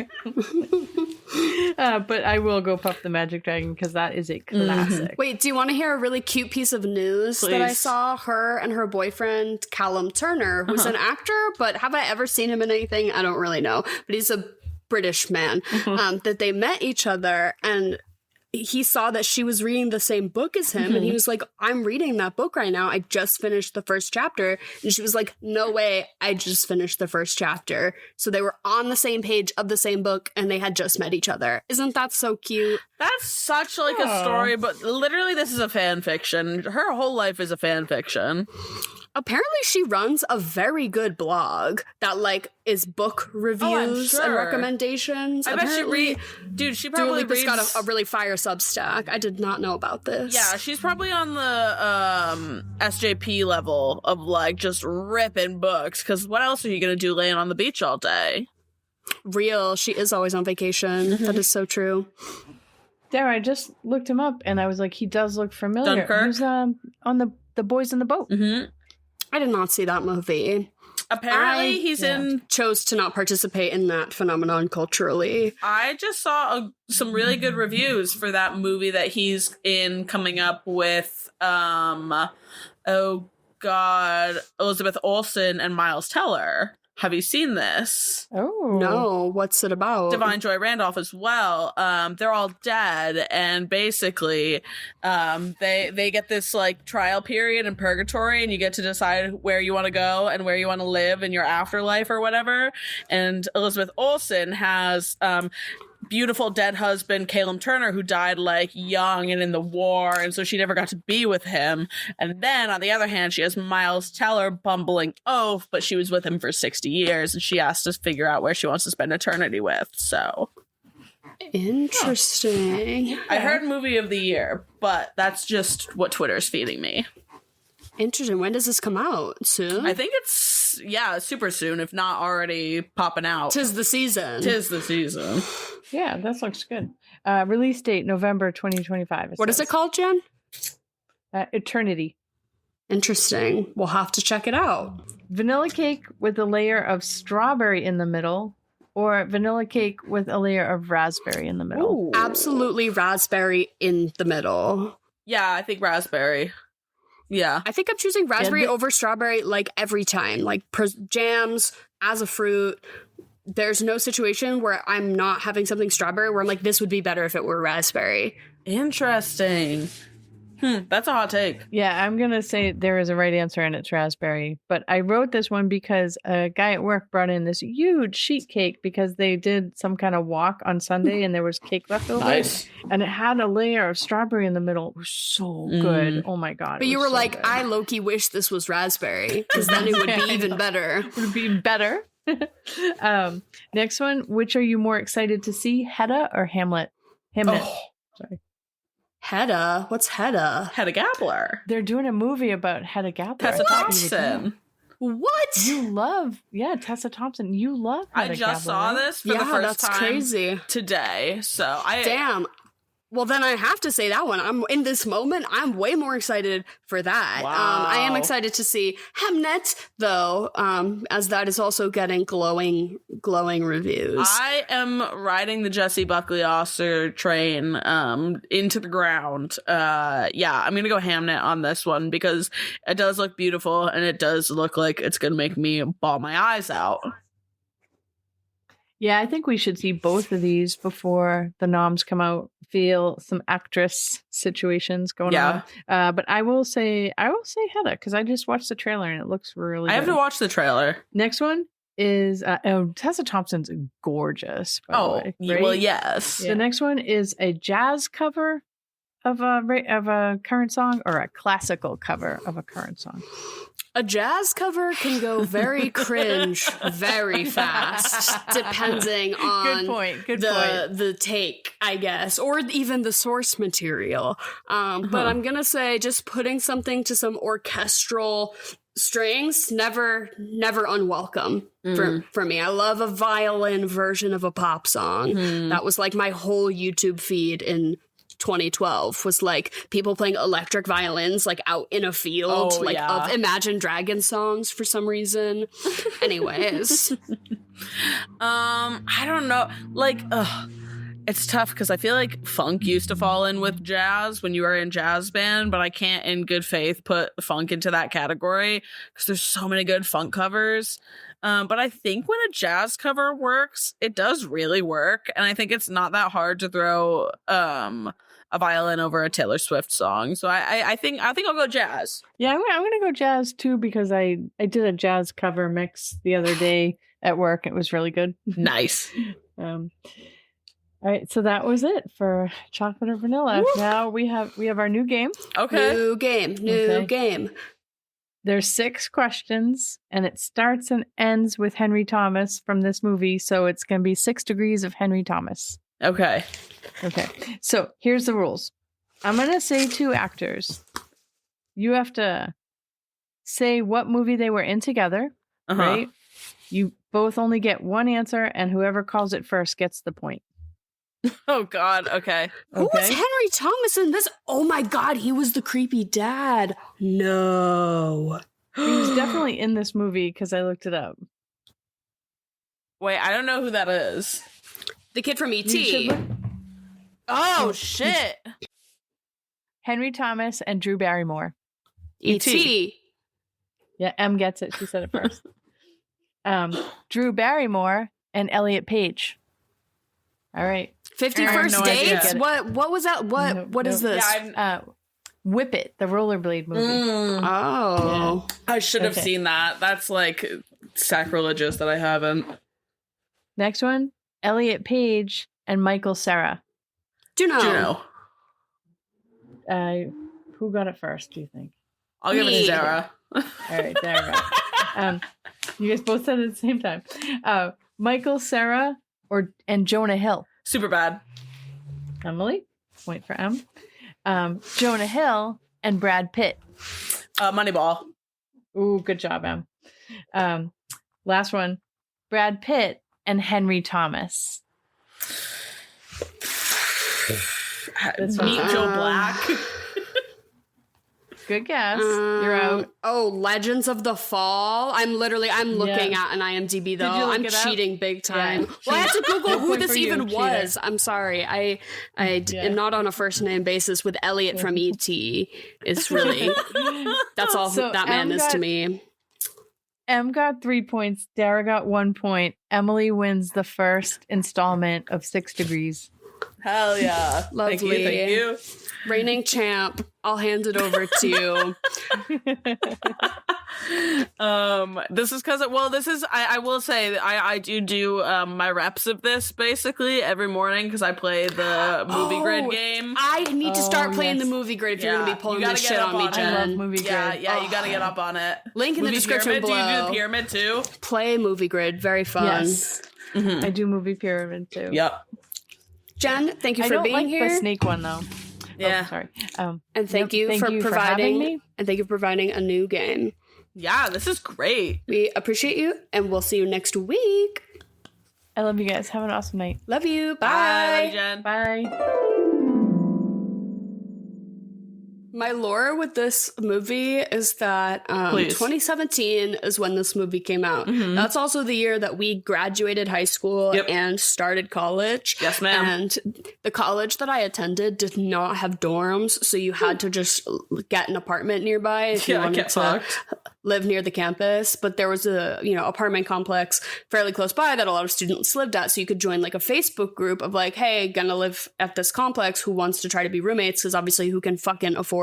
there. But I will go Puff the Magic Dragon because that is a classic. Wait, do you want to hear a really cute piece of news that I saw? Her and her boyfriend, Callum Turner, who's an actor, but have I ever seen him in anything? I don't really know. But he's a British man. That they met each other and he saw that she was reading the same book as him and he was like, I'm reading that book right now. I just finished the first chapter. And she was like, no way, I just finished the first chapter. So they were on the same page of the same book and they had just met each other. Isn't that so cute? That's such like a story, but literally this is a fan fiction. Her whole life is a fan fiction. Apparently she runs a very good blog that like is book reviews and recommendations. I bet she probably reads... got a really fire Substack. I did not know about this. Yeah, she's probably on the SJP level of like just ripping books, because what else are you going to do laying on the beach all day? Real. She is always on vacation. That is so true. Dara, I just looked him up and I was like, he does look familiar. Dunkirk? Who's on the Boys in the Boat? I did not see that movie. Apparently he's chose to not participate in that phenomenon culturally. I just saw some really good reviews for that movie that he's in coming up with, Elizabeth Olsen and Miles Teller. Have you seen this? Oh. No, what's it about? Divine Joy Randolph as well. They're all dead, and basically they get this like trial period in purgatory, and you get to decide where you want to go and where you want to live in your afterlife or whatever. And Elizabeth Olsen has beautiful dead husband Callum Turner, who died like young and in the war, and so she never got to be with him. And then on the other hand, she has Miles Teller, bumbling oaf, but she was with him for 60 years and she has to figure out where she wants to spend eternity with. So interesting. I heard movie of the year, but that's just what Twitter's feeding me. Interesting. When does this come out? Soon? I think it's super soon, if not already popping out. Tis the season. Yeah, that looks good. Release date, November 2025. What is it called, Jen? Eternity. Interesting. We'll have to check it out. vanilla cake with a layer of strawberry in the middle, or vanilla cake with a layer of raspberry in the middle? Ooh. Absolutely raspberry in the middle. Yeah, I think raspberry. Yeah. I think I'm choosing raspberry over strawberry like every time. Like jams as a fruit. There's no situation where I'm not having something strawberry where I'm like, this would be better if it were raspberry. Interesting. That's a hot take. Yeah, I'm going to say there is a right answer and it's raspberry. But I wrote this one because a guy at work brought in this huge sheet cake because they did some kind of walk on Sunday and there was cake left over. Nice. And it had a layer of strawberry in the middle. It was so good. Oh my God. But you were so like, good. I low-key wish this was raspberry because then it would be even better. It would be better. Next one. Which are you more excited to see, Hedda or Hamlet? Hamnet. Oh. Sorry. Hedda? What's Hedda? Hedda Gabler. They're doing a movie about Hedda Gabler. Tessa Thompson. What? You love, Tessa Thompson. You love Hedda I just Gabler, saw right? this for the first that's time crazy. today. So Damn. Well, then I have to say that one. I'm in this moment. I'm way more excited for that. Wow. I am excited to see Hamnet, though, as that is also getting glowing reviews. I am riding the Jessie Buckley Oster train into the ground. I'm gonna go Hamnet on this one because it does look beautiful and it does look like it's gonna make me bawl my eyes out. Yeah, I think we should see both of these before the noms come out. Feel some actress situations going on. But I will say Hedda because I just watched the trailer and it looks really good. I have to watch the trailer. Next one is Tessa Thompson's gorgeous. By the way, right? Well, yes. The next one is a jazz cover of a current song or a classical cover of a current song. A jazz cover can go very cringe very fast, depending on the take, I guess, or even the source material. But I'm going to say just putting something to some orchestral strings, never unwelcome for me. I love a violin version of a pop song. That was like my whole YouTube feed in 2012 was like people playing electric violins like out in a field of Imagine Dragons songs for some reason. Anyways. I don't know. Like, it's tough because I feel like funk used to fall in with jazz when you were in jazz band, but I can't in good faith put funk into that category because there's so many good funk covers. But I think when a jazz cover works, it does really work. And I think it's not that hard to throw a violin over a Taylor Swift song. So I think I'll go jazz. Yeah, I'm gonna go jazz too because I did a jazz cover mix the other day at work. It was really good. Nice. All right, so that was it for chocolate or vanilla. Woo! Now we have our new game. Okay. New game. There's 6 questions, and it starts and ends with Henry Thomas from this movie, so it's going to be 6 degrees of Henry Thomas. Okay. So here's the rules. I'm going to say 2 actors. You have to say what movie they were in together, right? You both only get one answer, and whoever calls it first gets the point. Oh, God. Okay. Who was Henry Thomas in this? Oh, my God. He was the creepy dad. No. He was definitely in this movie because I looked it up. Wait, I don't know who that is. The kid from E.T. Oh, shit. Henry Thomas and Drew Barrymore. E.T. Yeah, M gets it. She said it first. Drew Barrymore and Elliot Page. All right. 50 First Dates? What was that? What is this? Yeah, Whip It, the rollerblade movie. Oh. Yeah. I should have seen that. That's like sacrilegious that I haven't. Next one, Elliot Page and Michael Cera. Juno. Who got it first, do you think? I'll give it to Sarah. All right, there we go. You guys both said it at the same time. Michael Cera and Jonah Hill. Super bad. Emily, point for M. Jonah Hill and Brad Pitt. Moneyball. Ooh, good job, Em. Last one, Brad Pitt and Henry Thomas. Meet Joe Black. Good guess. You're out. Oh, Legends of the Fall. I'm looking at an IMDb though. I'm cheating big time. Yeah. Well, I have to Google who this even was. I'm sorry. I am not on a first name basis with Elliot from E.T. It's really that's all that man is to me. Em got 3 points. Dara got 1 point. Emily wins the first installment of 6 Degrees. Hell yeah. Lovely. Thank you. Reigning champ. I'll hand it over to you. This is because I will say that I do my reps of this basically every morning because I play the movie grid game. I need to start playing the movie grid if you're gonna be pulling this shit on me, Jen. I love movie grid. Yeah, you gotta get up on it. Link in the description pyramid? below. Do you do the pyramid too? Play movie grid. Very fun. Yes. Mm-hmm. I do movie pyramid too. Yep. Jen, thank you for being here. The snake one though. Yeah. Oh, sorry. And thank you for providing a new game. Yeah, this is great. We appreciate you, and we'll see you next week. I love you guys. Have an awesome night. Love you. Bye. Bye. Love you, Jen. Bye. My lore with this movie is that 2017 is when this movie came out. Mm-hmm. That's also the year that we graduated high school and started college. Yes, ma'am. And the college that I attended did not have dorms, so you had to just get an apartment nearby if you wanted to live near the campus. But there was a apartment complex fairly close by that a lot of students lived at, so you could join like a Facebook group of like, hey, gonna live at this complex, who wants to try to be roommates? Because obviously who can fucking afford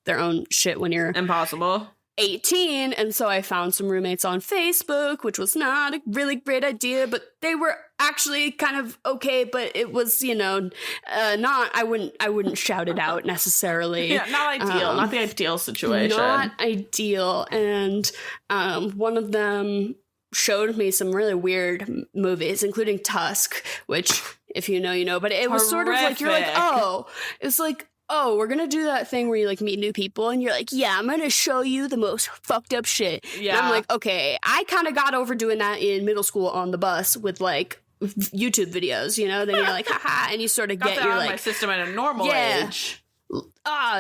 their own shit when you're impossible 18. And so I found some roommates on Facebook, which was not a really great idea, but they were actually kind of okay. But it was, not, I wouldn't shout it out necessarily. Yeah, not ideal. Not the ideal situation. Not ideal. And one of them showed me some really weird movies, including Tusk, which if you know, you know, but it was sort of like, you're like, oh, it's like, oh, we're going to do that thing where you like meet new people and you're like, yeah, I'm going to show you the most fucked up shit. Yeah. And I'm like, okay, I kind of got over doing that in middle school on the bus with like YouTube videos, then you're like, haha, and you sort of get your like, my system at a normal age.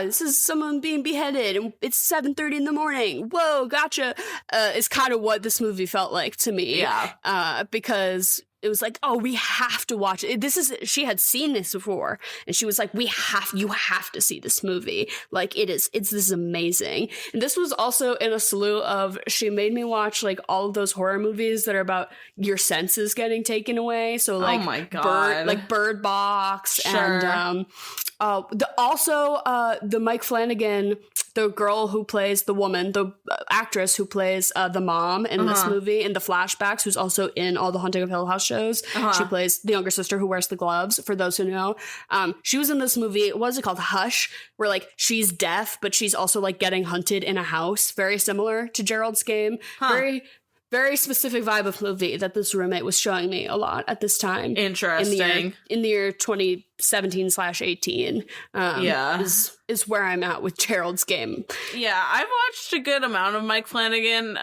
This is someone being beheaded and it's 7:30 in the morning. Whoa, gotcha. Is kind of what this movie felt like to me. Yeah. Because it was like, oh, we have to watch it. She had seen this before and she was like, you have to see this movie. Like this is amazing. And this was also in a slew of, she made me watch like all of those horror movies that are about your senses getting taken away. So like, oh my God. Bird Box. Sure. And, the Mike Flanagan, the girl who plays the woman, the actress who plays the mom in this movie in the flashbacks, who's also in all the Haunting of Hill House shows. She plays the younger sister who wears the gloves, for those who know. She was in this movie, what is it called? Hush, where like she's deaf, but she's also like getting hunted in a house. Very similar to Gerald's game. Very, very specific vibe of movie that this roommate was showing me a lot at this time. Interesting. In the year 2017/18. Is where I'm at with Gerald's game. Yeah, I've watched a good amount of Mike Flanagan,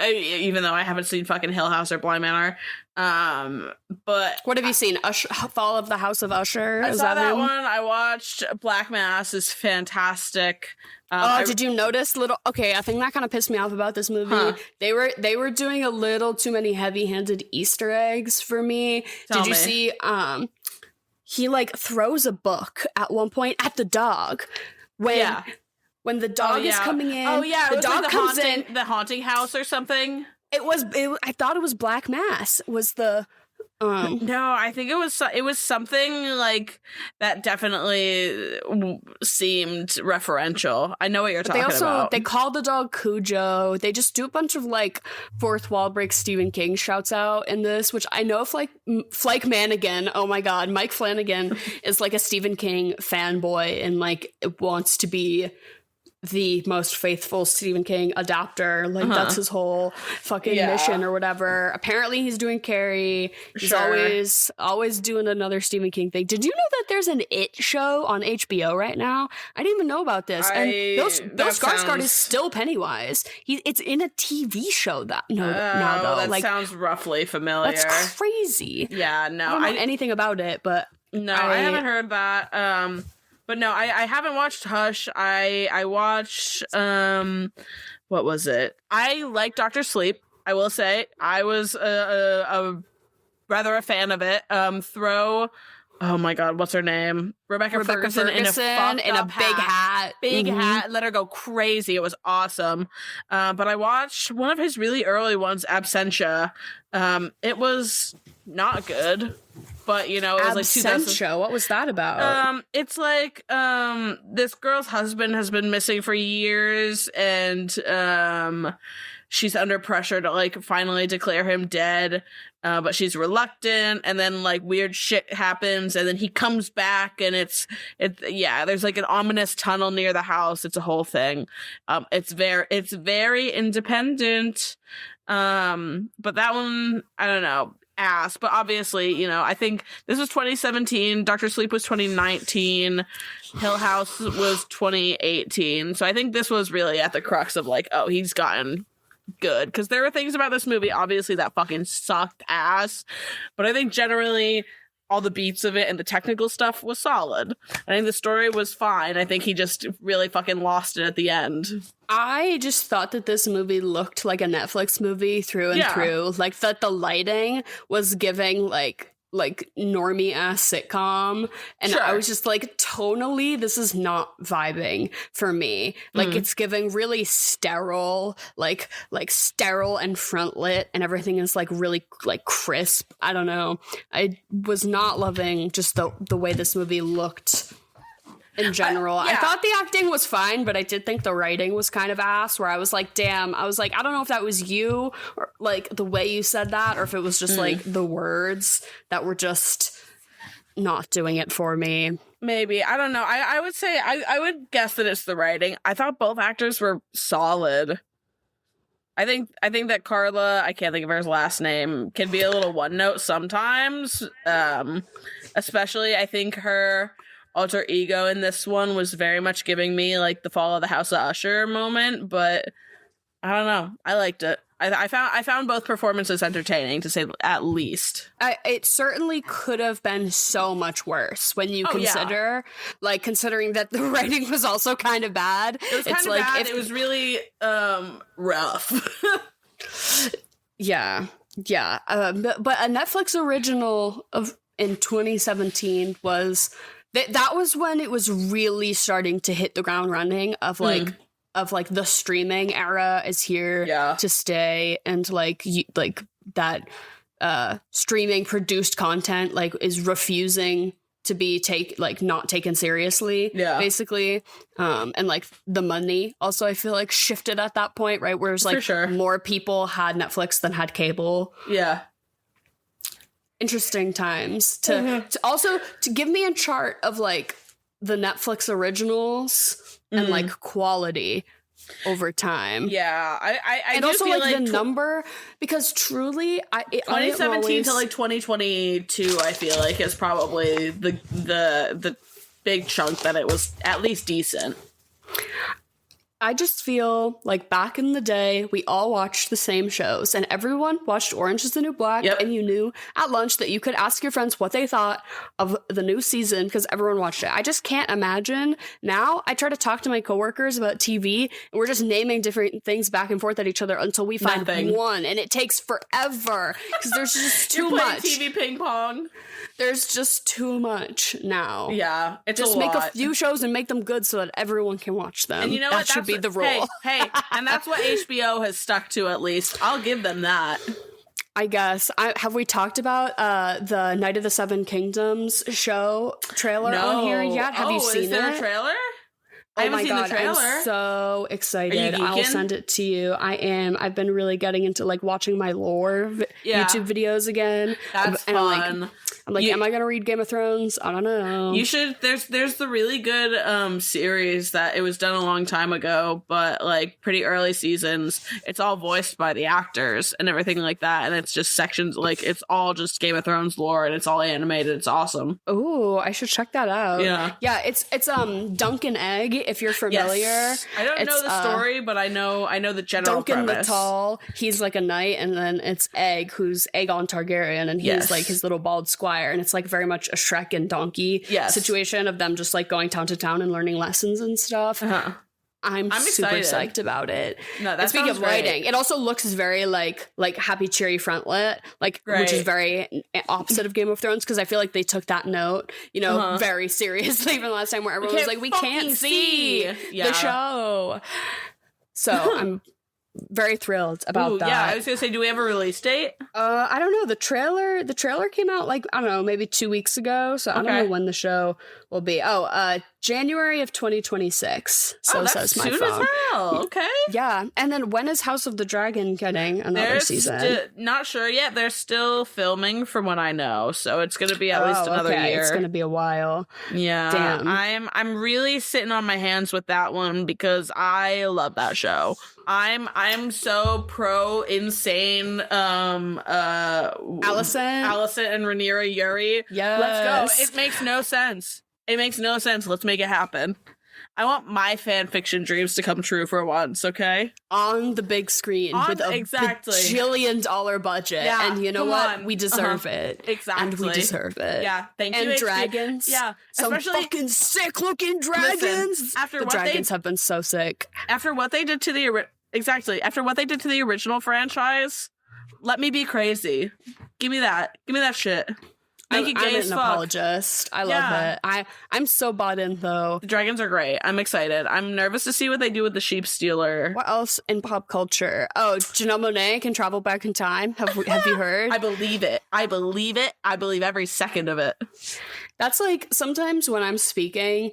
even though I haven't seen fucking Hill House or Bly Manor. But what have you seen? Fall of the House of Usher? I saw that one. I watched Black Mass. Is fantastic. Did you notice a thing that kind of pissed me off about this movie? They were doing a little too many heavy-handed Easter eggs for me. Did you see he like throws a book at one point at the dog when the dog is coming in. Oh yeah, the dog comes in the haunting house or something. I thought it was Black Mass was the no, I think it was something like that. Definitely seemed referential. I know what you're talking about. They call the dog Cujo. They just do a bunch of like fourth wall break Stephen King shouts out in this, which I know Flake Manigan. Oh my God, Mike Flanagan is like a Stephen King fanboy and like wants to be the most faithful Stephen King adapter. Like that's his whole fucking mission or whatever. Apparently he's doing Carrie. He's always doing another Stephen King thing. Did you know that there's an It show on HBO right now? I didn't even know about this. And Bill Skarsgård is still Pennywise. It's in a TV show now though. That like, sounds roughly familiar. That's crazy. Yeah, no. I don't know anything about it, but no, I haven't heard that. But no, I haven't watched Hush. I watched what was it? I like Dr. Sleep. I will say I was a rather a fan of it. Oh my God, what's her name? Rebecca Ferguson in a big hat. Big hat. Let her go crazy. It was awesome. But I watched one of his really early ones, Absentia. It was not good, but it was like Absentia. What was that about? It's like this girl's husband has been missing for years, and she's under pressure to like finally declare him dead. But she's reluctant, and then like weird shit happens, and then he comes back, and there's like an ominous tunnel near the house. It's a whole thing. It's very independent. But that one, I don't know, ass. But obviously, I think this was 2017. Dr. Sleep was 2019. Hill House was 2018. So I think this was really at the crux of like, oh, he's gotten good, because there were things about this movie obviously that fucking sucked ass, but I think generally all the beats of it and the technical stuff was solid. I think the story was fine. I think he just really fucking lost it at the end. I just thought that this movie looked like a Netflix movie through and through, like that the lighting was giving like normie ass sitcom, and I was just like, tonally this is not vibing for me. Like it's giving really sterile, like sterile and front lit, and everything is like really like crisp. I don't know, I was not loving just the way this movie looked in general. I thought the acting was fine, but I did think the writing was kind of ass, where I was like, damn, I was like, I don't know if that was you, or like the way you said that, or if it was just like the words that were just not doing it for me. Maybe. I don't know. I would say, I would guess that it's the writing. I thought both actors were solid. I think that Carla, I can't think of her last name, can be a little one note sometimes. Especially, I think her alter ego in this one was very much giving me like the Fall of the House of Usher moment, but I don't know. I liked it. I found both performances entertaining, to say at least. It certainly could have been so much worse when you considering that the writing was also kind of bad. It was kind of bad. It was really rough. Yeah. But a Netflix original in 2017 was. That was when it was really starting to hit the ground running of like the streaming era is here to stay, and like that streaming produced content like is refusing to be not taken seriously, basically. And like the money also, I feel like, shifted at that point, right? Whereas like more people had Netflix than had cable. Yeah. Interesting times to also give me a chart of like the Netflix originals and like quality over time. Yeah, I and do also feel like the number, because truly 2017 to like 2022 I feel like is probably the big chunk that it was at least decent. I just feel like back in the day, we all watched the same shows, and everyone watched Orange is the New Black, and you knew at lunch that you could ask your friends what they thought of the new season because everyone watched it. I just can't imagine. Now, I try to talk to my coworkers about TV, and we're just naming different things back and forth at each other until we find one, and it takes forever because there's just too much. TV ping pong. There's just too much now. Yeah, it's just a lot. Make a few shows and make them good so that everyone can watch them. And you know that what? should be the rule. Hey, and that's what HBO has stuck to, at least. I'll give them that. I guess. Have we talked about the Night of the Seven Kingdoms show trailer on here yet? Have you seen it? Is there a trailer? I haven't seen the trailer. I'm so excited. I'll send it to you. I am. I've been really getting into like watching my lore YouTube videos again. That's fun. I'm like, am I gonna read Game of Thrones? I don't know. You should. There's the really good series that it was done a long time ago, but like pretty early seasons. It's all voiced by the actors and everything like that, and it's just sections. Like it's all just Game of Thrones lore, and it's all animated. It's awesome. Oh, I should check that out. Yeah. It's Duncan Egg, if you're familiar. Yes. I don't know the story, but I know the general Duncan premise. the Tall. He's like a knight, and then it's Egg, who's Aegon Targaryen, and he's like his little bald squire. fire, and it's like very much a Shrek and Donkey situation of them just like going town to town and learning lessons and stuff. I'm super psyched about it. No, that's speaking of writing, it also looks very like happy, cheery frontlit, which is very opposite of Game of Thrones, because I feel like they took that note, very seriously even last time, where everyone was like, we can't see the show. So I'm very thrilled about that. Yeah, I was gonna say, do we have a release date? I don't know. The trailer came out like, I don't know, maybe 2 weeks ago. So I don't know when the show will be. January of 2026. So that's says my soon phone. As hell. Okay. Yeah, and then when is House of the Dragon getting another season? Not sure yet. They're still filming, from what I know. So it's gonna be at least another year. It's gonna be a while. Yeah. Damn. I'm really sitting on my hands with that one because I love that show. I'm so pro insane Allison and Rhaenyra Yuri. Yes. Let's go. It makes no sense. Let's make it happen. I want my fan fiction dreams to come true for once, okay? On the big screen with a bajillion-dollar budget. Yeah, and you know what? We deserve it. Exactly. And we deserve it. Yeah, thank you. And dragons. Yeah. Some fucking sick-looking dragons. Listen, the dragons have been so sick. After what they did to the original franchise, let me be crazy. Give me that shit. I'm an apologist. I love it. I'm so bought in, though. The dragons are great. I'm excited. I'm nervous to see what they do with the sheep stealer. What else in pop culture? Oh, Janelle Monáe can travel back in time. Have you heard? I believe it. I believe every second of it. That's like, sometimes when I'm speaking,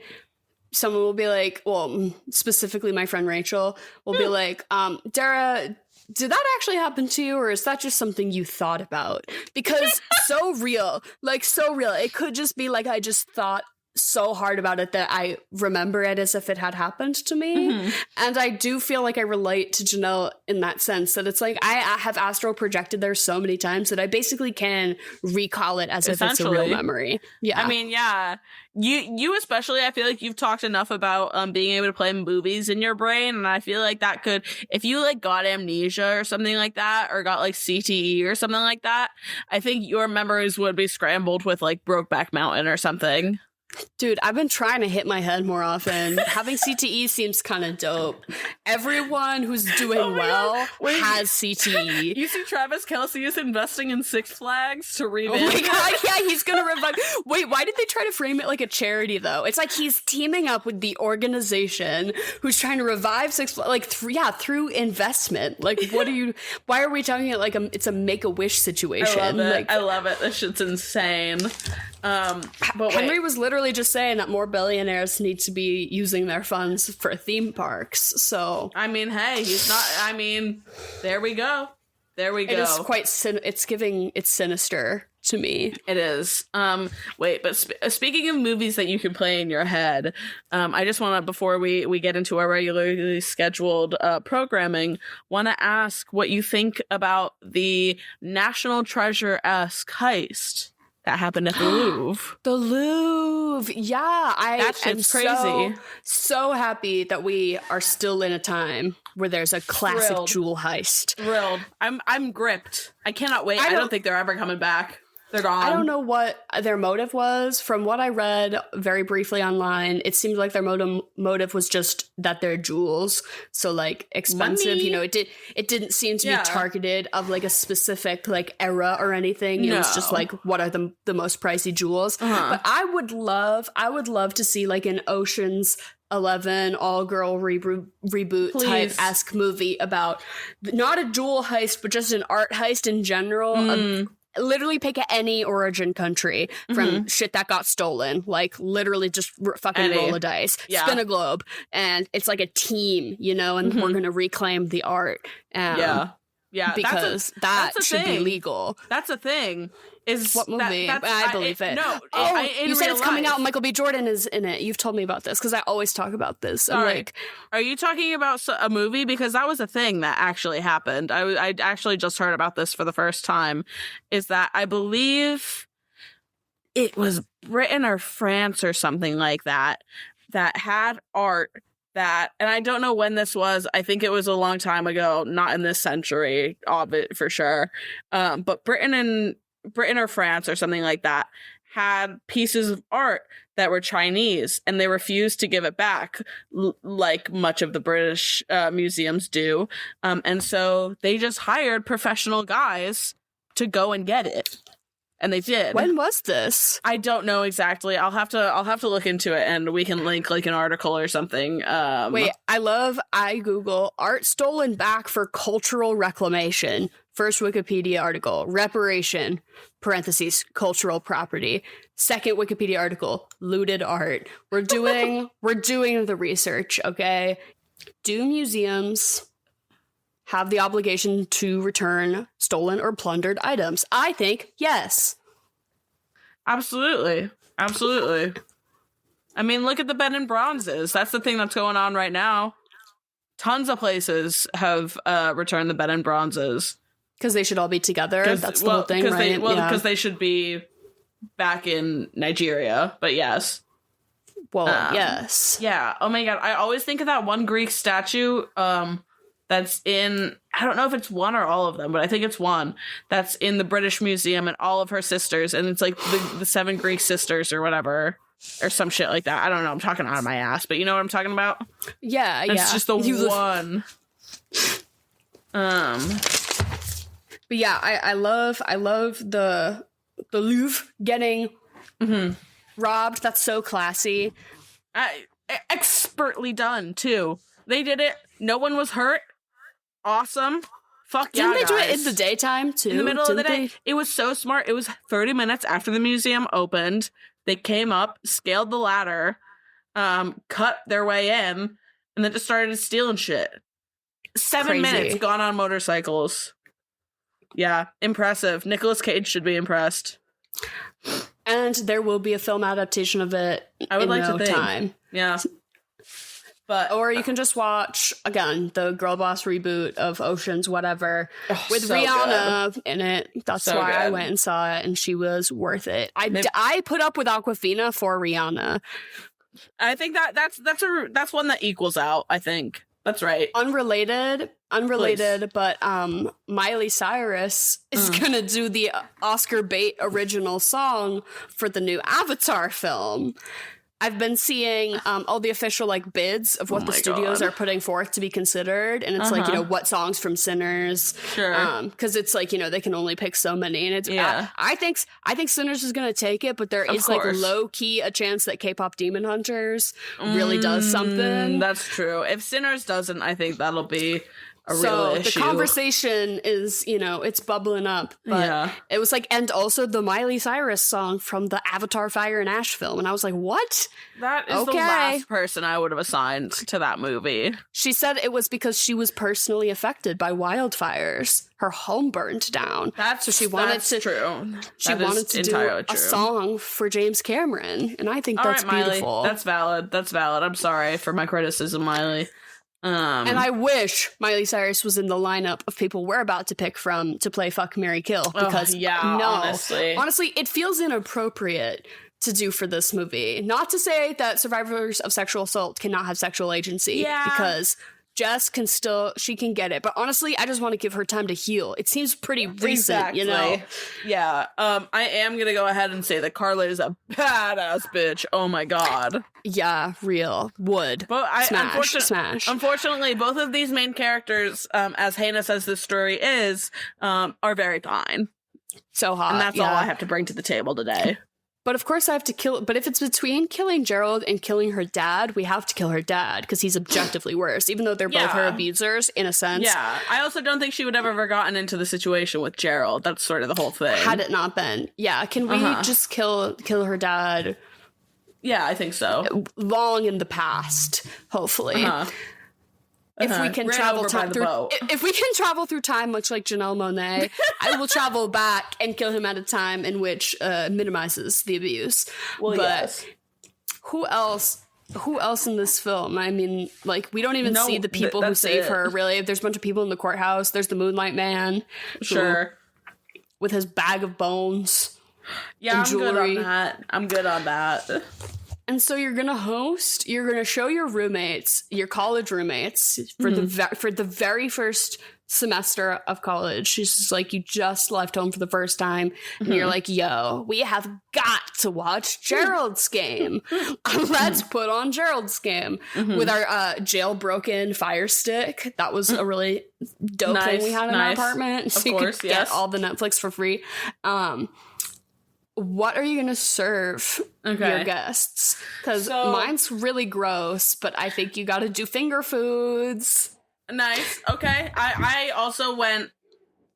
someone will be like, well, specifically my friend Rachel will be like, Dara, did that actually happen to you, or is that just something you thought about? Because so real. It could just be like I just thought so hard about it that I remember it as if it had happened to me. Mm-hmm. And I do feel like I relate to Janelle in that sense, that it's like I have astral projected there so many times that I basically can recall it as if it's a real memory. Yeah. I mean, yeah. You especially, I feel like you've talked enough about being able to play movies in your brain, and I feel like that could, if you like got amnesia or something like that, or got like CTE or something like that, I think your memories would be scrambled with like Brokeback Mountain or something. Dude, I've been trying to hit my head more often. Having CTE seems kind of dope. Everyone who's doing has CTE. You see Travis Kelce is investing in Six Flags to revamp. Oh my god, yeah, he's gonna revive. Wait, why did they try to frame it like a charity, though? It's like he's teaming up with the organization who's trying to revive Six Flags, like, through investment. Like, why are we talking it like it's a Make-A-Wish situation? I love it. I love it. This shit's insane. But Henry was literally just saying that more billionaires need to be using their funds for theme parks. So I mean, hey, he's not. I mean, there we go. It is quite. It's sinister to me. It is. But speaking of movies that you can play in your head, I just want to, before we get into our regularly scheduled programming, want to ask what you think about the National Treasure-esque heist that happened at the Louvre. The Louvre. Yeah, I am crazy. So happy that we are still in a time where there's a classic jewel heist. Thrilled. I'm gripped. I cannot wait. I don't think they're ever coming back. They're gone. I don't know what their motive was. From what I read very briefly online, it seemed like their motive was just that they're jewels, so like expensive. Money. It didn't seem to be targeted of like a specific like era or anything. It was just like, what are the most pricey jewels? But I would love to see like an Ocean's 11 all-girl reboot type-esque movie about not a jewel heist, but just an art heist in general. Literally pick any origin country from shit that got stolen. Like, literally just fucking roll a dice. Spin a globe. And it's like a team, and we're going to reclaim the art. Yeah, because that should be legal. That's a thing. What movie? I believe it. No. You said it's coming out and Michael B. Jordan is in it. You've told me about this because I always talk about this. I'm like, are you talking about a movie? Because that was a thing that actually happened. I actually just heard about this for the first time. Is that I believe it was Britain or France or something like that had art that, and I don't know when this was. I think it was a long time ago, not in this century of it for sure. But Britain and Britain or France or something like that had pieces of art that were Chinese, and they refused to give it back, like much of the British museums do. And so they just hired professional guys to go and get it. And they did. When was this? I don't know exactly. I'll have to look into it, and we can link like an article or something. Wait, I Google art stolen back for cultural reclamation. First Wikipedia article, reparation, parentheses, cultural property. Second Wikipedia article, looted art. We're doing the research, okay? Do museums have the obligation to return stolen or plundered items? I think yes. Absolutely. I mean, look at the bed and bronzes. That's the thing that's going on right now. Tons of places have returned the bed and bronzes. Because they should all be together. That's the whole thing, right? Because they should be back in Nigeria, but yes. Well, yes. Yeah. Oh my God. I always think of that one Greek statue that's in, I don't know if it's one or all of them, but I think it's one that's in the British Museum, and all of her sisters, and it's like the 7 Greek sisters or whatever, or some shit like that. I don't know. I'm talking out of my ass, but you know what I'm talking about? Yeah, it's just the one. But yeah, I love the Louvre getting robbed. That's so classy. Expertly done too. They did it. No one was hurt. Awesome. Fuck yeah, Didn't they do it in the daytime too? In the middle of the day. It was so smart. It was 30 minutes after the museum opened. They came up, scaled the ladder, cut their way in, and then just started stealing shit. 7 minutes gone on motorcycles. Yeah, impressive. Nicolas Cage should be impressed. And there will be a film adaptation of it. I would like to think. Time. Yeah. But or you can just watch again the Girl Boss reboot of Ocean's Whatever with so Rihanna in it. That's so why I went and saw it, and she was worth it. I put up with Awkwafina for Rihanna. I think that's one that equals out. I think that's right. Unrelated, Please. But Miley Cyrus is gonna do the Oscar bait original song for the new Avatar film. I've been seeing all the official like bids of what the studios are putting forth to be considered, and it's like, you know, what songs from Sinners, because it's like, you know, they can only pick so many, and it's I think Sinners is gonna take it, but there is like low key a chance that K-pop Demon Hunters really does something. That's true. If Sinners doesn't, I think that'll be a real issue. The conversation is, you know, it's bubbling up. But it was like, and also the Miley Cyrus song from the Avatar Fire and Ash film. And I was like, what? That is the last person I would have assigned to that movie. She said it was because she was personally affected by wildfires. Her home burned down. So she wanted to do a song for James Cameron. And I think that's beautiful. Miley, that's valid. I'm sorry for my criticism, Miley. And I wish Miley Cyrus was in the lineup of people we're about to pick from to play Fuck, Marry, Kill. Because honestly, it feels inappropriate to do for this movie. Not to say that survivors of sexual assault cannot have sexual agency, because Jess she can get it. But honestly, I just want to give her time to heal. It seems pretty recent, you know? Yeah. I am going to go ahead and say that Carla is a badass bitch. Oh my God. Yeah, real. Would. But smash. Unfortunately, both of these main characters, as heinous as this story is, are very fine. So hot. And that's all I have to bring to the table today. But of course I have to kill... But if it's between killing Gerald and killing her dad, we have to kill her dad, because he's objectively worse, even though they're both her abusers, in a sense. Yeah. I also don't think she would have ever gotten into the situation with Gerald. That's sort of the whole thing. Had it not been. Yeah, can we just kill her dad? Yeah, I think so. Long in the past, hopefully. If we can if we can travel through time, much like Janelle Monáe, I will travel back and kill him at a time in which minimizes the abuse. Well, but who else in this film? I mean, like, we don't even see the people who save her, really. There's a bunch of people in the courthouse. There's the Moonlight Man. With his bag of bones. Yeah, I'm good on that. And so you're going to show your roommates, your college roommates, for the very first semester of college. She's just like, you just left home for the first time, and you're like, yo, we have got to watch Gerald's Game. Let's put on Gerald's Game with our jailbroken Fire Stick. That was a really dope thing we had in our apartment. So you could get all the Netflix for free. What are you going to serve your guests? Because mine's really gross, but I think you got to do finger foods. Nice. Okay. I also went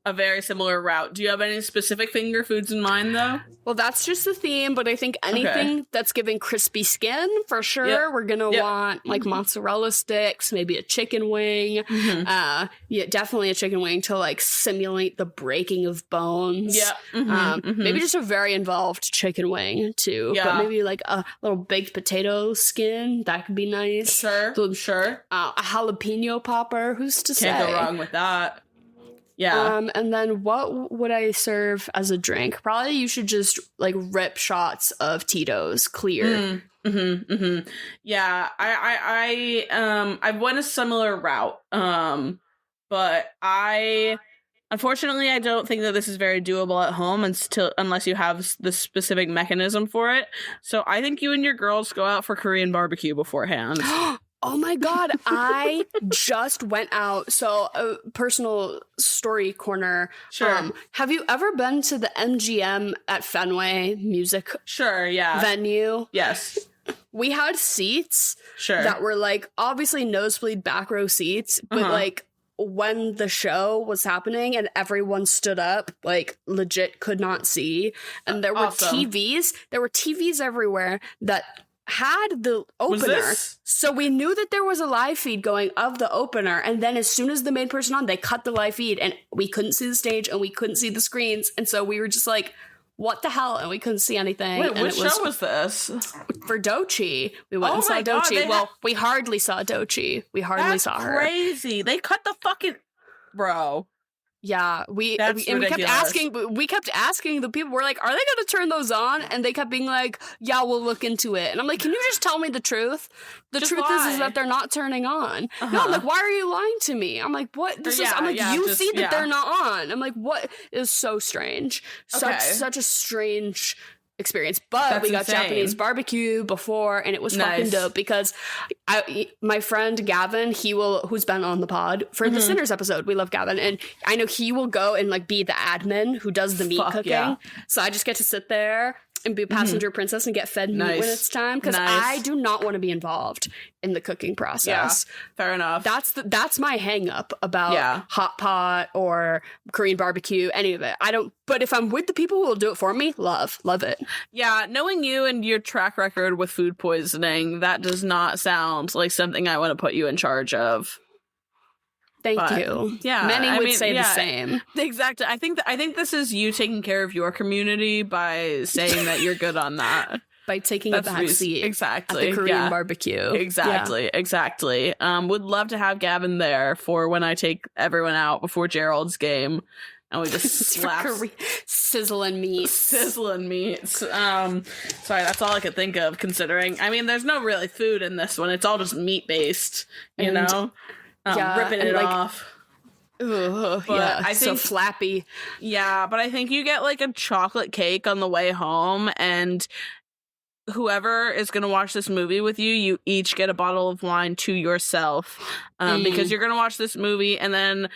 a very similar route. Do you have any specific finger foods in mind, though? Well, that's just the theme, but I think anything that's giving crispy skin, for sure. Yep. We're going to want, like, mozzarella sticks, maybe a chicken wing. Yeah, definitely a chicken wing to, like, simulate the breaking of bones. Yeah. Maybe just a very involved chicken wing, too. Yeah. But maybe, like, a little baked potato skin. That could be nice. Sure. Sure. A jalapeno popper. Who's to say? Can't go wrong with that. Yeah. And then what would I serve as a drink? Probably you should just like rip shots of Tito's clear. Yeah. I went a similar route. But unfortunately I don't think that this is very doable at home unless you have the specific mechanism for it. So I think you and your girls go out for Korean barbecue beforehand. Oh my God, I just went out. So, personal story corner. Sure. Have you ever been to the MGM at Fenway music venue? Yes. We had seats that were like obviously nosebleed back row seats, but like when the show was happening and everyone stood up, like legit could not see. And there were TVs. There were TVs everywhere that had the opener, so we knew that there was a live feed going of the opener, and then as soon as the main person on, they cut the live feed and we couldn't see the stage and we couldn't see the screens, and so we were just like, what the hell? And we couldn't see anything. Wait, which show was this? For Doechii. We went and saw Doechii. We hardly saw Doechii. We hardly saw her. Crazy. They cut the fucking bro. Yeah, we kept asking the people. We're like, are they going to turn those on? And they kept being like, yeah, we'll look into it. And I'm like, can you just tell me the truth? The truth is that they're not turning on. No, I'm like, why are you lying to me? I'm like, what? You see that they're not on. I'm like, what? It was so strange. Such a strange experience, but we got Japanese barbecue before, and it was fucking dope because my friend Gavin, who's been on the pod for the Sinners episode, we love Gavin, and I know he will go and like be the admin who does the meat cooking. So I just get to sit there and be a passenger princess and get fed meat when it's time, because I do not want to be involved in the cooking process. Yeah, fair enough. That's my hang up about hot pot or Korean barbecue, any of it. I don't, but if I'm with the people who will do it for me, love it. Yeah, knowing you and your track record with food poisoning, that does not sound like something I want to put you in charge of. Thank you. Yeah, many would say the same. Exactly. I think this is you taking care of your community by saying that you're good on that. By taking a back seat at the Korean barbecue. Exactly. Would love to have Gavin there for when I take everyone out before Gerald's game. And we just slap sizzling meats. Sorry, that's all I could think of, considering, I mean, there's no really food in this one. It's all just meat based, you know? Ripping it off. Ugh, I think so flappy. Yeah, but I think you get like a chocolate cake on the way home, and whoever is going to watch this movie with you, you each get a bottle of wine to yourself, because you're going to watch this movie, and then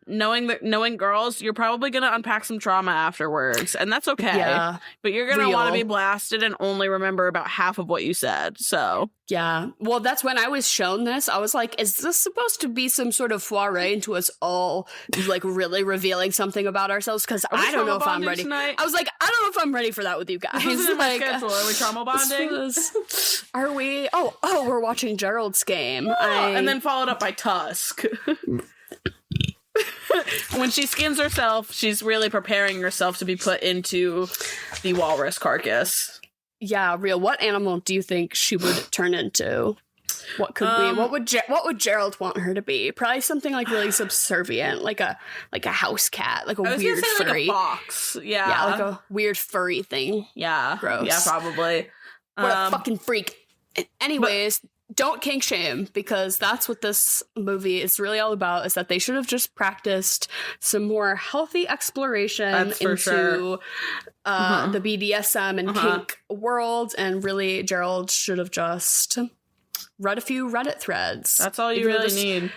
knowing girls, you're probably going to unpack some trauma afterwards, and that's okay. Yeah, but you're going to want to be blasted and only remember about half of what you said. So yeah, well, that's when I was shown this. I was like, is this supposed to be some sort of foray into us all like really revealing something about ourselves? Because I don't know if I'm ready. Tonight? I was like, I don't know if I'm ready for that with you guys. This isn't like, my schedule. Are we trauma bonding? Are we? Oh, we're watching Gerald's game. And then followed up by Tusk. When she skins herself, she's really preparing herself to be put into the walrus carcass. Yeah, real. What animal do you think she would turn into? What could be? What would Gerald want her to be? Probably something like really subservient, like a house cat, like a weird furry, like a fox. Yeah, like a weird furry thing. Yeah, gross. Yeah, probably. What a fucking freak. Anyways. don't kink shame, because that's what this movie is really all about, is that they should have just practiced some more healthy exploration into the BDSM and kink world, and really Gerald should have just read a few Reddit threads. That's all you really need.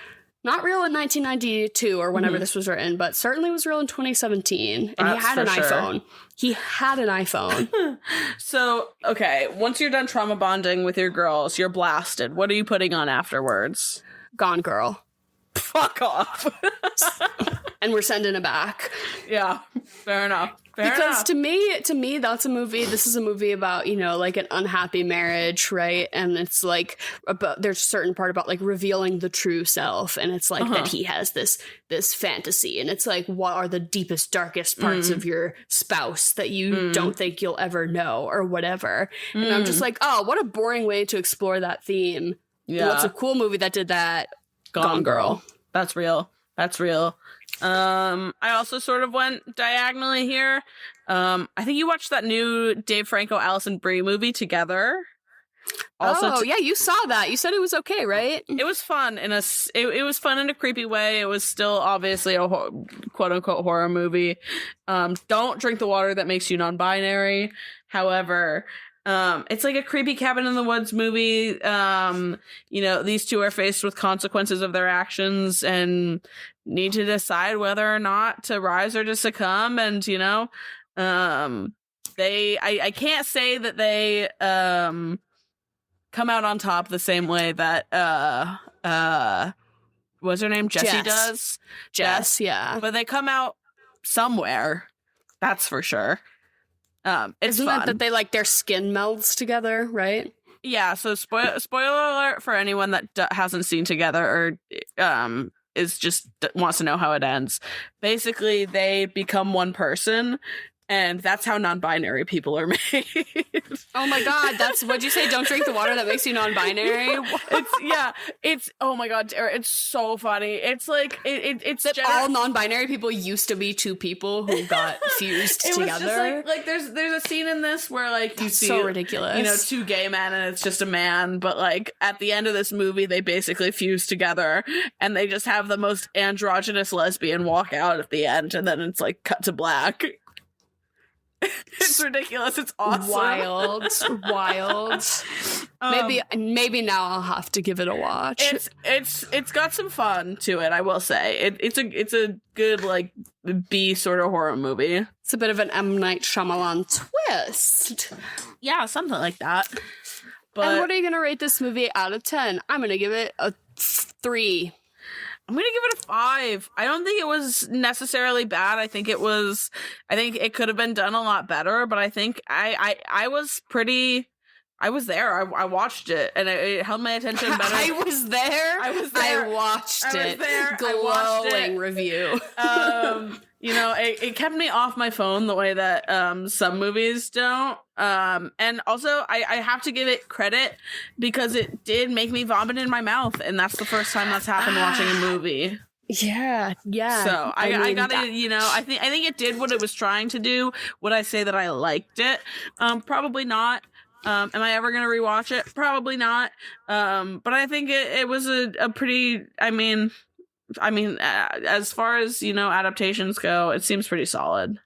Not real in 1992 or whenever this was written, but certainly was real in 2017. And he had an iPhone. He had an iPhone. So, okay, once you're done trauma bonding with your girls, you're blasted. What are you putting on afterwards? Gone Girl. Fuck off. And we're sending it back. Yeah, fair enough. Because to me, that's a movie. This is a movie about, you know, like an unhappy marriage, right? And it's like there's a certain part about like revealing the true self, and it's like that he has this fantasy, and it's like, what are the deepest, darkest parts of your spouse that you don't think you'll ever know, or whatever. And I'm just like, oh, what a boring way to explore that theme. Yeah, what's a cool movie that did that? Gone Girl. That's real. I also sort of went diagonally here. I think you watched that new Dave Franco, Alison Brie movie together. Also yeah, you saw that. You said it was okay, right? It was fun it was fun in a creepy way. It was still obviously a quote unquote horror movie. Don't drink the water that makes you non-binary. However, it's like a creepy cabin in the woods movie. You know, these two are faced with consequences of their actions and need to decide whether or not to rise or to succumb. And, you know, I can't say that they, come out on top the same way that, what's her name? Jessie does. Jess, yeah. But they come out somewhere. That's for sure. It's Isn't fun. that they like their skin melds together, right? Yeah. So spoiler alert for anyone that hasn't seen Together or is just wants to know how it ends. Basically, they become one person, and that's how non-binary people are made. Oh my god, that's what'd you say? Don't drink the water that makes you non-binary. It's oh my god, it's so funny. It's like it's that all non-binary people used to be two people who got fused together. It was just like there's a scene in this where like you see so ridiculous, you know, two gay men and it's just a man, but like at the end of this movie they basically fuse together and they just have the most androgynous lesbian walk out at the end, and then it's like cut to black. It's ridiculous. It's awesome. Wild. Maybe now I'll have to give it a watch. It's got some fun to it, I will say. It's a good like B sort of horror movie. It's a bit of an M. Night Shyamalan twist. Yeah, something like that. But and what are you gonna rate this movie out of 10? I'm gonna give it a 3. I'm going to give it a 5. I don't think it was necessarily bad. I think it could have been done a lot better, but I think I was there. I watched it and it held my attention better. I was there. I watched it. Glowing review. You know, it kept me off my phone the way that some movies don't. And also, I have to give it credit because it did make me vomit in my mouth, and that's the first time that's happened watching a movie. Yeah. So I gotta, you know, I think it did what it was trying to do. Would I say that I liked it? Probably not. Am I ever gonna rewatch it? Probably not. But I think it was a pretty. I mean, as far as, you know, adaptations go, it seems pretty solid.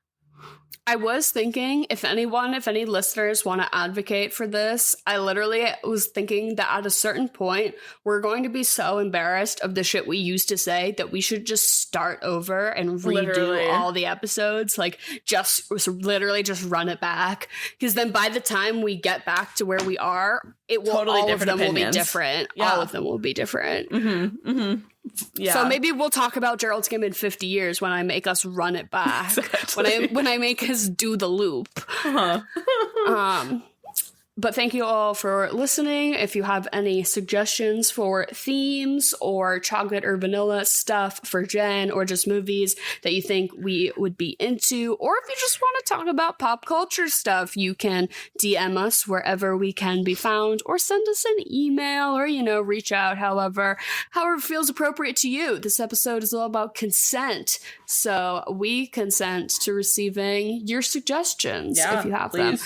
I was thinking, if any listeners want to advocate for this, I literally was thinking that at a certain point, we're going to be so embarrassed of the shit we used to say that we should just start over and redo all the episodes. Like, just run it back. Because then by the time we get back to where we are, it will, totally all of them opinions. Will be different. Yeah. All of them will be different. Mm-hmm. Mm-hmm. Yeah. So maybe we'll talk about Gerald's Game in 50 years when I make us run it back. Exactly. When I make us do the loop. But thank you all for listening. If you have any suggestions for themes or chocolate or vanilla stuff for Jen, or just movies that you think we would be into, or if you just want to talk about pop culture stuff, you can DM us wherever we can be found, or send us an email, or, you know, reach out however feels appropriate to you. This episode is all about consent, so we consent to receiving your suggestions if you have them.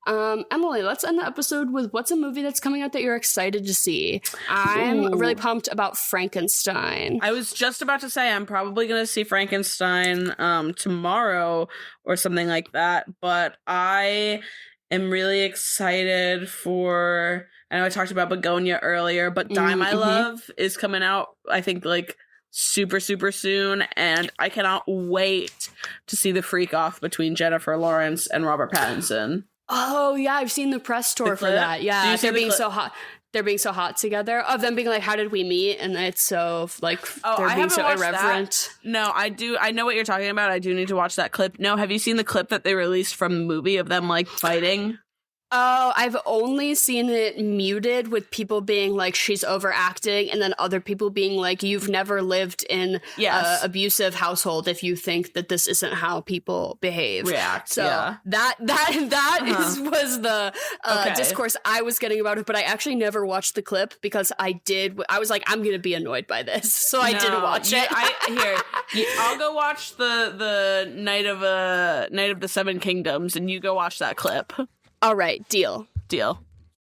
Emily, let's end the episode with what's a movie that's coming out that you're excited to see? I'm really pumped about Frankenstein. I was just about to say I'm probably going to see Frankenstein tomorrow or something like that, but I am really excited for, I know I talked about Begonia earlier, but Die My Love is coming out, I think, like, super, super soon, and I cannot wait to see the freak off between Jennifer Lawrence and Robert Pattinson. Oh yeah, I've seen the press tour for that. Yeah, they're being so hot. They're being so hot together. Of them being like, "How did we meet?" And it's so like they're being so irreverent. That. No, I do. I know what you're talking about. I do need to watch that clip. No, have you seen the clip that they released from the movie of them like fighting? Oh, I've only seen it muted with people being like, she's overacting, and then other people being like, you've never lived in an abusive household if you think that this isn't how people behave. React. So that was the discourse I was getting about it, but I actually never watched the clip because I was like, I'm going to be annoyed by this. So I didn't watch it. I'll go watch the Night of the Seven Kingdoms and you go watch that clip. All right, deal. Deal.